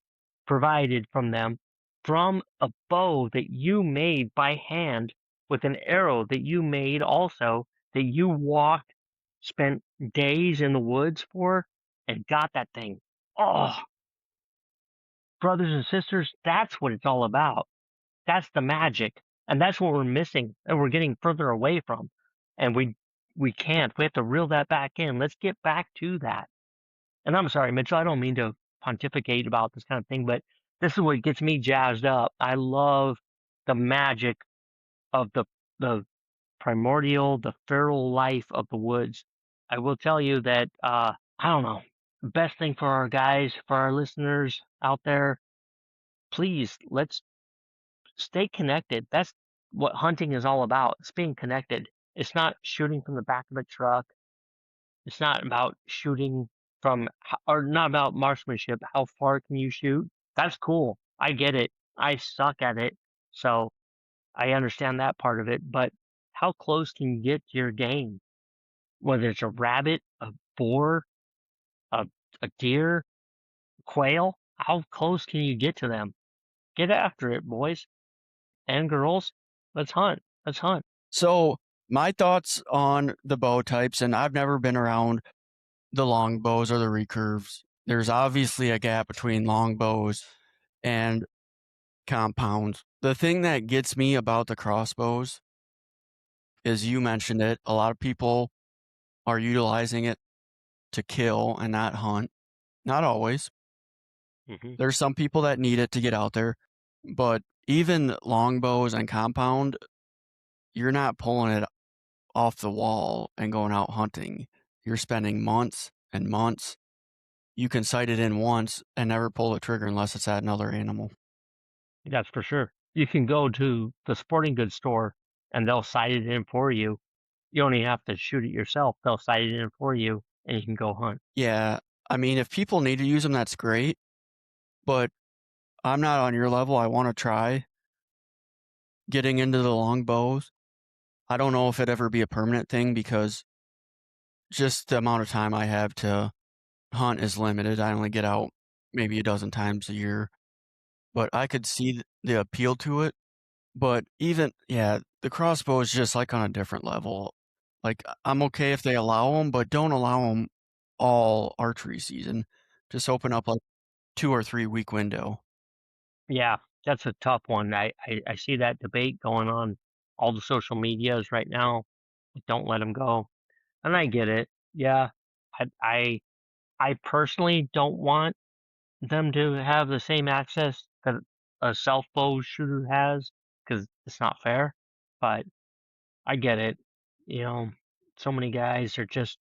provided from them from a bow that you made by hand with an arrow that you made also that you walked, spent days in the woods for, and got that thing. Oh, brothers and sisters, that's what it's all about. That's the magic. And that's what we're missing and we're getting further away from. And we can't. We have to reel that back in. Let's get back to that. And I'm sorry, Mitchell, I don't mean to pontificate about this kind of thing, but this is what gets me jazzed up. I love the magic of the primordial, the feral life of the woods. I will tell you that I don't know. Best thing for our guys, for our listeners out there, please let's stay connected. That's what hunting is all about. It's being connected. It's not shooting from the back of a truck. It's not about shooting from or not about marksmanship. How far can you shoot? That's cool. I get it. I suck at it. So I understand that part of it. But how close can you get to your game? Whether it's a rabbit, a boar, a, a deer, quail, how close can you get to them? Get after it, boys and girls. Let's hunt. Let's hunt. So, my thoughts on the bow types, and I've never been around the long bows or the recurves. There's obviously a gap between long bows and compounds. The thing that gets me about the crossbows is you mentioned it. A lot of people are utilizing it to kill and not hunt. Not always. Hmm. There's some people that need it to get out there, but even longbows and compound, you're not pulling it off the wall and going out hunting. You're spending months and months. You can sight it in once and never pull the trigger unless it's at another animal. That's for sure. You can go to the sporting goods store and they'll sight it in for you. You don't even have to shoot it yourself. They'll sight it in for you and you can go hunt. Yeah, I mean, if people need to use them, that's great, but I'm not on your level. I want to try getting into the longbows. I don't know if it'd ever be a permanent thing because just the amount of time I have to hunt is limited. I only get out maybe a dozen times a year, but I could see the appeal to it. But even, yeah, the crossbow is just like on a different level. Like, I'm okay if they allow them, but don't allow them all archery season. Just open up like 2 or 3 week window. Yeah, that's a tough one. I see that debate going on all the social medias right now. Don't let them go. And I get it. Yeah. I, I, I personally don't want them to have the same access that a self bow shooter has because it's not fair. But I get it. You know, so many guys are just,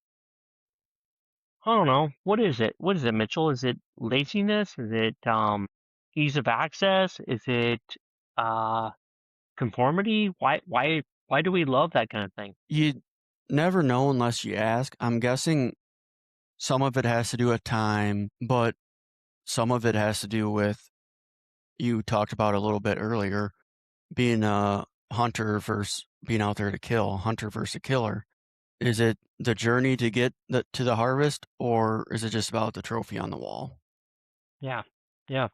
I don't know. What is it? What is it, Mitchell? Is it laziness? Is it ease of access? Is it uh conformity? Why do we love that kind of thing? You never know unless you ask. I'm guessing some of it has to do with time, but some of it has to do with, you talked about a little bit earlier, being a hunter versus being out there to kill, hunter versus a killer. Is it the journey to get to the harvest, or is it just about the trophy on the wall? Yeah. Yeah,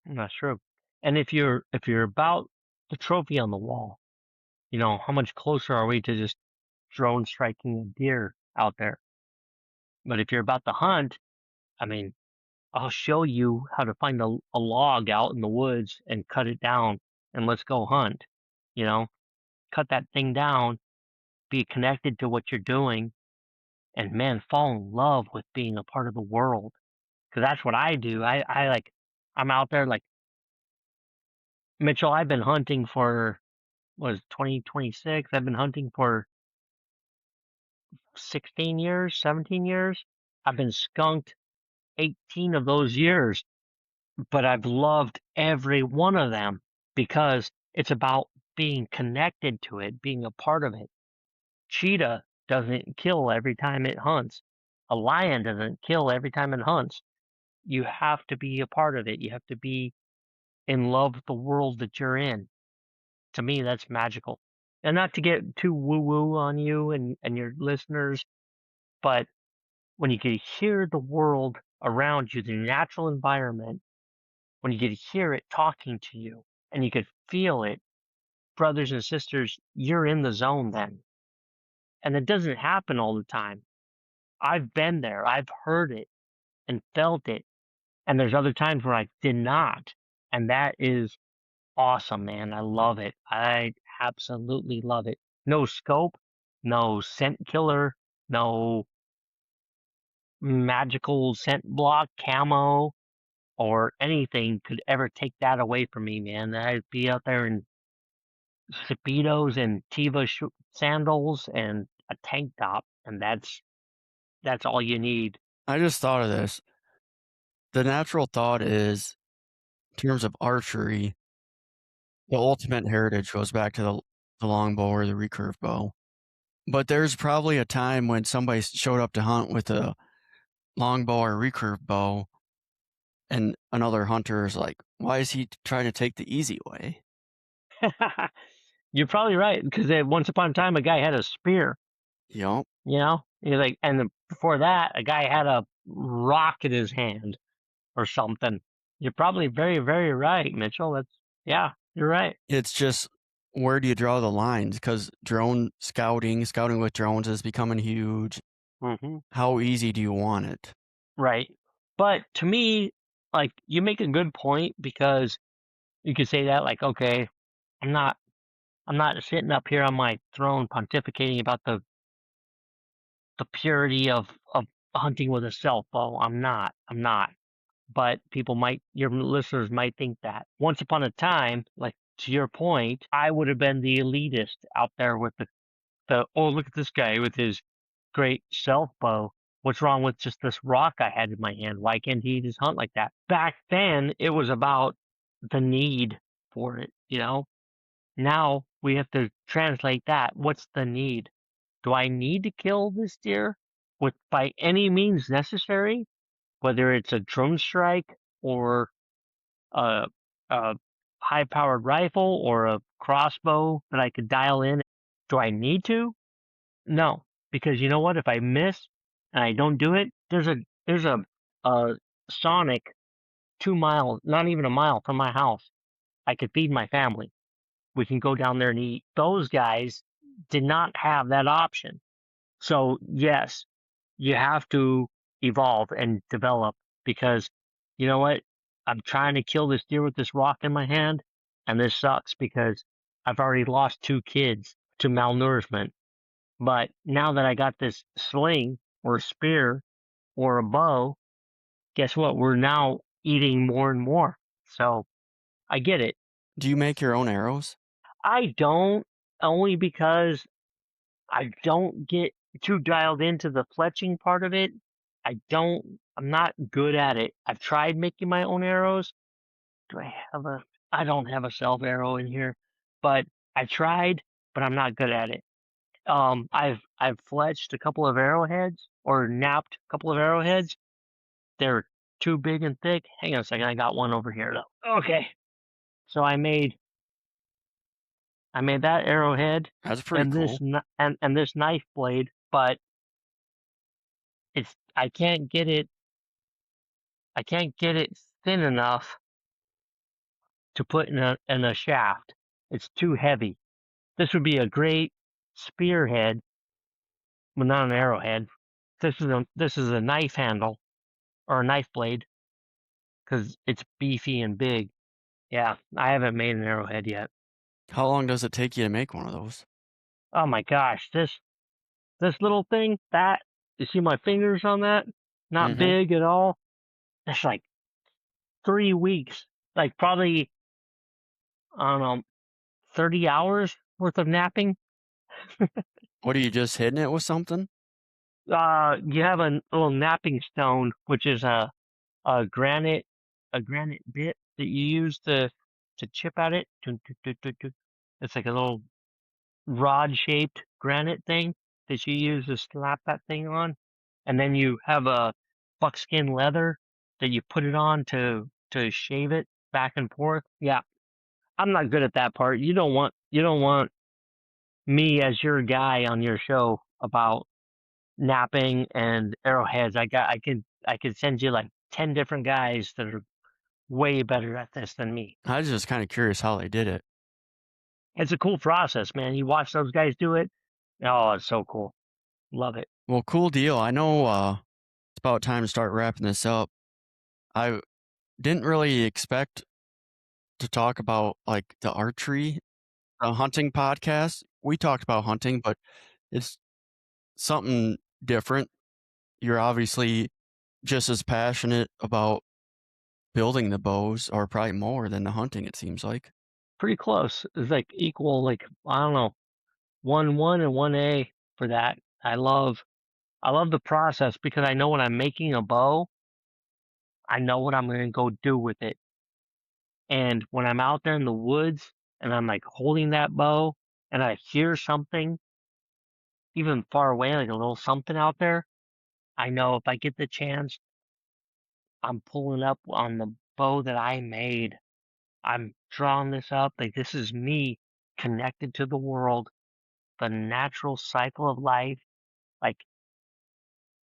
that's true. And if you're about the trophy on the wall, you know, how much closer are we to just drone striking a deer out there? But if you're about the hunt, I mean, I'll show you how to find a log out in the woods and cut it down and let's go hunt. You know, cut that thing down, be connected to what you're doing, and man, fall in love with being a part of the world. Cause that's what I do. I like, I'm out there like Mitchell. I've been hunting for was 2026. I've been hunting for 16 years, 17 years. I've been skunked 18 of those years, but I've loved every one of them because it's about being connected to it, being a part of it. Cheetah doesn't kill every time it hunts. A lion doesn't kill every time it hunts. You have to be a part of it. You have to be in love with the world that you're in. To me, that's magical. And not to get too woo woo on you and your listeners, but when you can hear the world around you, the natural environment, when you could hear it talking to you and you could feel it, brothers and sisters, you're in the zone then. And it doesn't happen all the time. I've been there, I've heard it and felt it. And there's other times where I did not. And that is awesome, man. I love it. I absolutely love it. No scope, no scent killer, no magical scent block, camo, or anything could ever take that away from me, man. I'd be out there in speedos and Tiva sandals and a tank top, and that's all you need. I just thought of this. The natural thought is, in terms of archery, the ultimate heritage goes back to the longbow or the recurve bow. But there's probably a time when somebody showed up to hunt with a longbow or recurve bow, and another hunter is like, "Why is he trying to take the easy way?" You're probably right because once upon a time a guy had a spear, Yup. you know. You're like, and before that a guy had a rock in his hand or something. You're probably very very right, Mitchell. That's yeah, you're right. It's just, where do you draw the lines? Because scouting with drones is becoming huge. Hmm. How easy do you want it? Right. But to me, like you make a good point because you could say that like, okay, I'm not I'm not sitting up here on my throne pontificating about the purity of hunting with a self bow. I'm not. I'm not. But people might your listeners might think that. Once upon a time, like to your point, I would have been the elitist out there with the oh look at this guy with his great self bow. What's wrong with just this rock I had in my hand? Why can't he just hunt like that? Back then, it was about the need for it, you know? Now we have to translate that. What's the need? Do I need to kill this deer with by any means necessary? Whether it's a drone strike or a, a high powered rifle or a crossbow that I could dial in. Do I need to? No, because you know what? If I miss and I don't do it, there's a Sonic 2 miles, not even a mile from my house. I could feed my family. We can go down there and eat. Those guys did not have that option. So yes, you have to evolve and develop because you know what? I'm trying to kill this deer with this rock in my hand, and this sucks because I've already lost two kids to malnourishment. But now that I got this sling or spear or a bow, guess what? We're now eating more and more. So I get it. Do you make your own arrows? I don't only because I don't get too dialed into the fletching part of it. I'm not good at it. I've tried making my own arrows. Do I have a, I don't have a self arrow in here, but I tried, but I'm not good at it. I've fletched a couple of arrowheads or napped a couple of arrowheads. They're too big and thick. Hang on a second. I got one over here though. Okay. So I made that arrowhead That's pretty and cool. and this knife blade, but it's I can't get it thin enough to put in a shaft. It's too heavy. This would be a great spearhead, but not an arrowhead. This is a knife handle or a knife blade. because it's beefy and big. Yeah, I haven't made an arrowhead yet. How long does it take you to make one of those? Oh my gosh, this little thing, that you see my fingers on that? Not Mhm. big at all. It's like 3 weeks, like probably I don't know, 30 hours worth of napping. What, are you just hitting it with something? You have a little napping stone, which is a granite a granite bit that you use to chip at it. Dun, dun, dun, dun, dun. It's like a little rod-shaped granite thing that you use to slap that thing on, and then you have a buckskin leather that you put it on to shave it back and forth. Yeah, I'm not good at that part. You don't want me as your guy on your show about napping and arrowheads. I could send you like 10 different guys that are way better at this than me. I was just kinda curious how they did it. It's a cool process, man. You watch those guys do it. Oh, it's so cool. Love it. Well, cool deal. I know, it's about time to start wrapping this up. I didn't really expect to talk about, like, the archery, hunting podcast. We talked about hunting, but it's something different. You're obviously just as passionate about building the bows, or probably more than the hunting, it seems like. Pretty close. It's like equal, like I don't know, 1-1 and 1A for that. I love the process because I know when I'm making a bow, I know what I'm gonna go do with it. And when I'm out there in the woods and I'm like holding that bow and I hear something even far away, like a little something out there, I know if I get the chance, I'm pulling up on the bow that I made. I'm drawing this up. Like this is me connected to the world, the natural cycle of life. Like,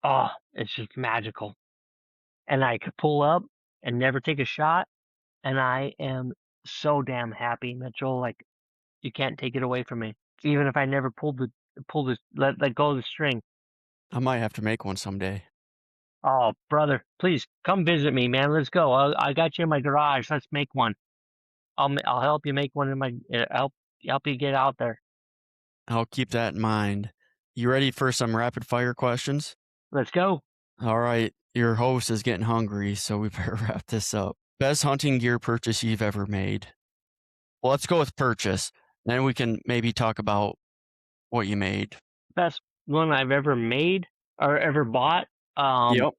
oh, it's just magical. And I could pull up and never take a shot. And I am so damn happy, Mitchell. Like you can't take it away from me. Even if I never pull the let go of the string. I might have to make one someday. Oh, brother, please come visit me, man. Let's go. I got you in my garage. Let's make one. I'll help you make one in my help you get out there. I'll keep that in mind. You ready for some rapid fire questions? Let's go. All right, your host is getting hungry, so we better wrap this up. Best hunting gear purchase you've ever made? Well, let's go with purchase. Then we can maybe talk about what you made. Best one I've ever made or ever bought um Yep.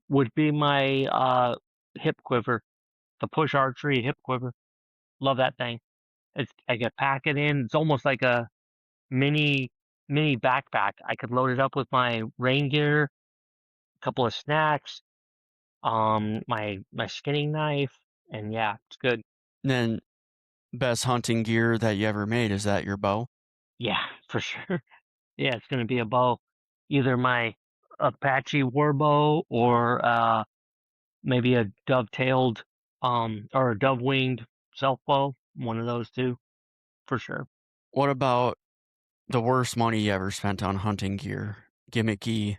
would be my hip quiver, the push archery hip quiver. Love that thing. It's I can pack it in. It's almost like a mini mini backpack. I could load it up with my rain gear, a couple of snacks, my skinning knife, and yeah, it's good. Then best hunting gear that you ever made, is that your bow? Yeah, for sure. Yeah, it's gonna be a bow. Either my Apache warbow or maybe a dovetailed or a dove winged self bow. One of those two, for sure. What about the worst money you ever spent on hunting gear? Gimmicky,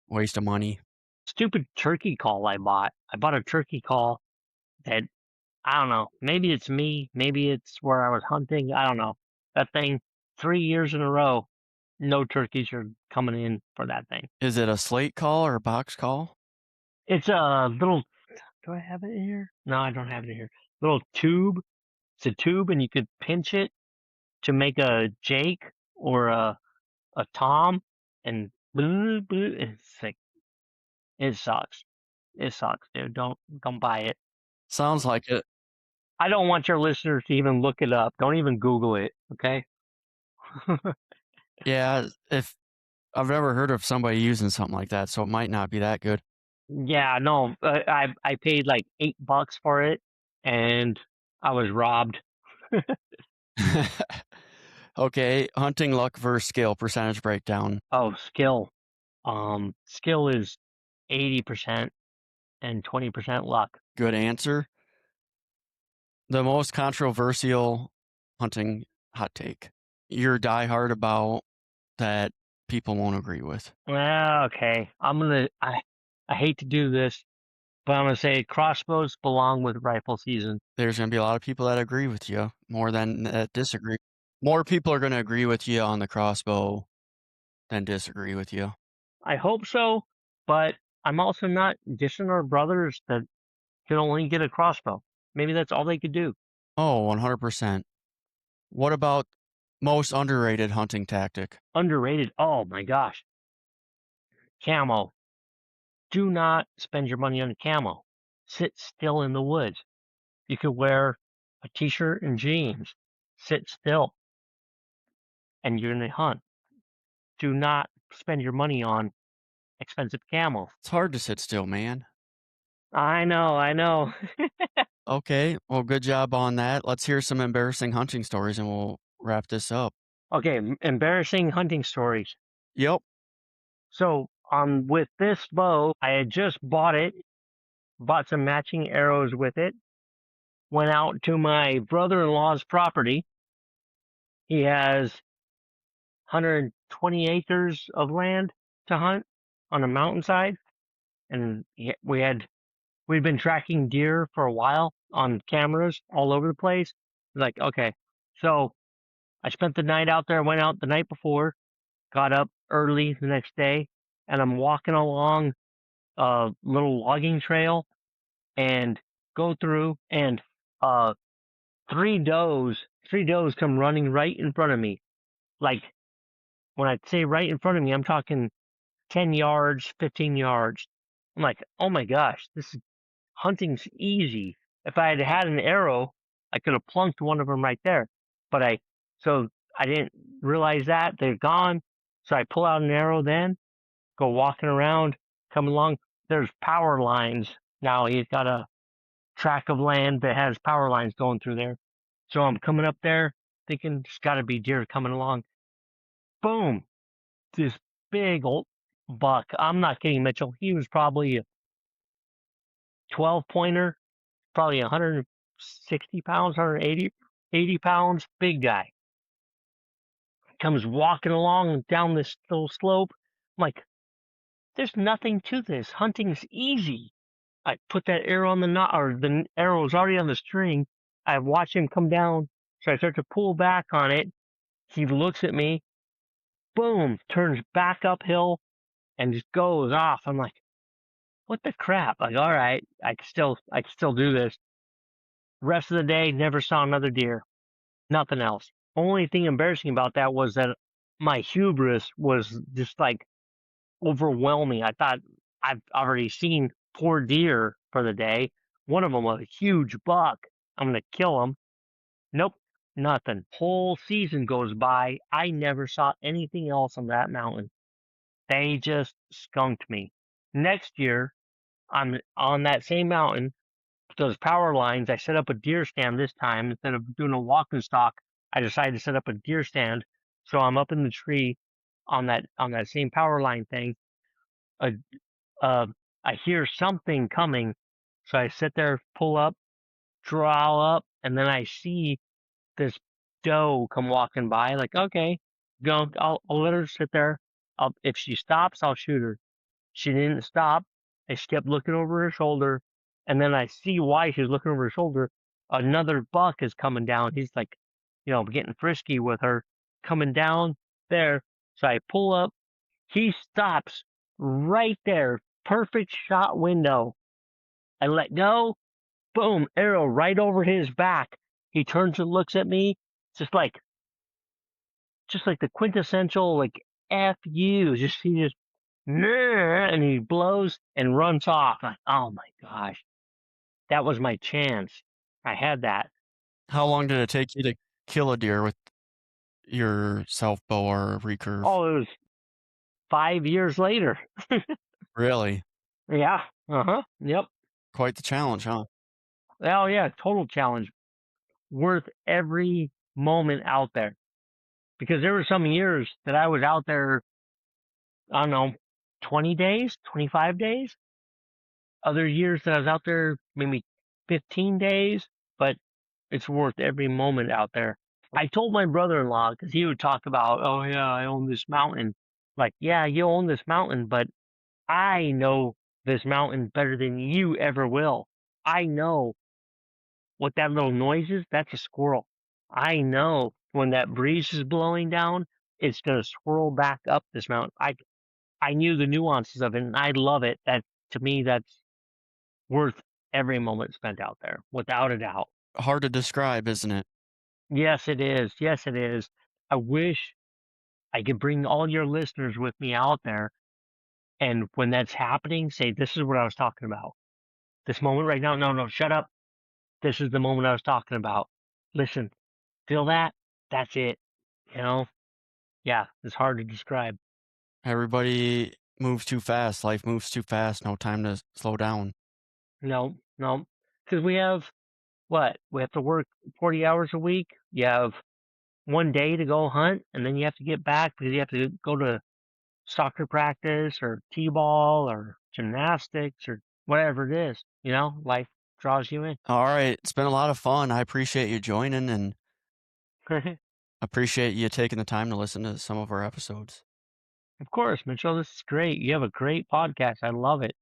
waste of money. Stupid turkey call I bought. I bought a turkey call that I don't know. Maybe it's me. Maybe it's where I was hunting. I don't know. That thing, 3 years in a row, no turkeys are coming in for that thing. Is it a slate call or a box call? It's a little. Do I have it in here? No, I don't have it in here. Little tube. It's a tube, and you could pinch it to make a Jake or a Tom, and it's like it sucks. It sucks, dude. Don't buy it. Sounds like it. I don't want your listeners to even look it up. Don't even Google it, okay? Yeah, if I've never heard of somebody using something like that, so it might not be that good. Yeah, no, I paid like $8 for it, and I was robbed. Okay, hunting luck versus skill, percentage breakdown. Oh, skill. Skill is 80% and 20% luck. Good answer. The most controversial hunting hot take. You're diehard about that people won't agree with. Well, okay. I hate to do this, But I'm gonna say crossbows belong with rifle season. There's gonna be a lot of people that agree with you more than that disagree. More people are gonna agree with you on the crossbow than disagree with you. I hope so, but I'm also not dissing our brothers that can only get a crossbow. Maybe that's all they could do. Oh, 100%. What about most underrated hunting tactic? Underrated. Oh my gosh. Camo. Do not spend your money on camo. Sit still in the woods. You could wear a t-shirt and jeans. Sit still and you're gonna hunt. Do not spend your money on expensive camo. It's hard to sit still, man. I know, I know. Okay, well, good job on that. Let's hear some embarrassing hunting stories and we'll wrap this up. Okay, embarrassing hunting stories. Yep. So, with this bow, I had just bought it, bought some matching arrows with it, went out to my brother-in-law's property. He has 120 acres of land to hunt on a mountainside, and we'd been tracking deer for a while on cameras all over the place. Like, okay, so I spent the night out there, went out the night before, got up early the next day, and I'm walking along a little logging trail and go through and uh three does come running right in front of me. Like when I say right in front of me, I'm talking 10 yards, 15 yards. I'm like, oh my gosh, hunting's easy. If I had had an arrow, I could have plunked one of them right there. But so I didn't realize that they're gone. So I pull out an arrow then, go walking around, come along. There's power lines. Now he's got a tract of land that has power lines going through there. So I'm coming up there thinking there's got to be deer coming along. Boom! This big old buck. I'm not kidding, Mitchell. He was probably a 12 pointer, probably 160 pounds, 180 pounds, big guy. Comes walking along down this little slope. I'm like, there's nothing to this. Hunting's easy. I put that arrow on the knot, or the arrow was already on the string. I watch him come down, so I start to pull back on it. He looks at me, boom, turns back uphill and just goes off. I'm like, what the crap? Like, all right, I can still do this. Rest of the day, never saw another deer. Nothing else. Only thing embarrassing about that was that my hubris was just like overwhelming. I thought I've already seen 4 deer for the day. One of them was a huge buck. I'm gonna kill him. Nope, nothing. Whole season goes by. I never saw anything else on that mountain. They just skunked me. Next year, I'm on that same mountain. Those power lines. I set up a deer stand this time instead of doing a walking stalk. I decided to set up a deer stand. So I'm up in the tree on that same power line thing. A uh, I hear something coming, so I sit there, pull up, draw up, and then I see this doe come walking by. Like, okay, go, I'll let her sit there. If she stops, I'll shoot her. She didn't stop. I just kept looking over her shoulder, and then I see why she's looking over her shoulder. Another buck is coming down. He's like, getting frisky with her, coming down there. So I pull up. He stops right there. Perfect shot window. I let go. Boom, arrow right over his back. He turns and looks at me, just like the quintessential like F you. He just and he blows and runs off. Like, oh my gosh, that was my chance. I had that. How long did it take you to kill a deer with your self bow or recurve? Oh, it was 5 years later. Really? Yeah. Uh huh. Yep. Quite the challenge, huh? Oh yeah, total challenge. Worth every moment out there. Because there were some years that I was out there, I don't know, 20 days, 25 days. Other years that I was out there, maybe 15 days, but it's worth every moment out there. I told my brother-in-law, because he would talk about, oh yeah, I own this mountain. Like, yeah, you own this mountain, but I know this mountain better than you ever will. I know what that little noise is. That's a squirrel. I know when that breeze is blowing down, it's gonna swirl back up this mountain. I knew the nuances of it, and I love it. That to me, that's worth every moment spent out there, without a doubt. Hard to describe, isn't it? Yes, it is. Yes, it is. I wish I could bring all your listeners with me out there, and when that's happening, say, "This is what I was talking about. This moment right now. No, no, shut up. This is the moment I was talking about. Listen, feel that? That's it." You know? Yeah, it's hard to describe. Everybody moves too fast. Life moves too fast. No time to slow down. No, no, because we have what? We have to work 40 hours a week. You have 1 day to go hunt, and then you have to get back because you have to go to soccer practice or t-ball or gymnastics or whatever it is. Life draws you in. All right. It's been a lot of fun. I appreciate you joining and appreciate you taking the time to listen to some of our episodes. Of course, Mitchell, this is great. You have a great podcast. I love it.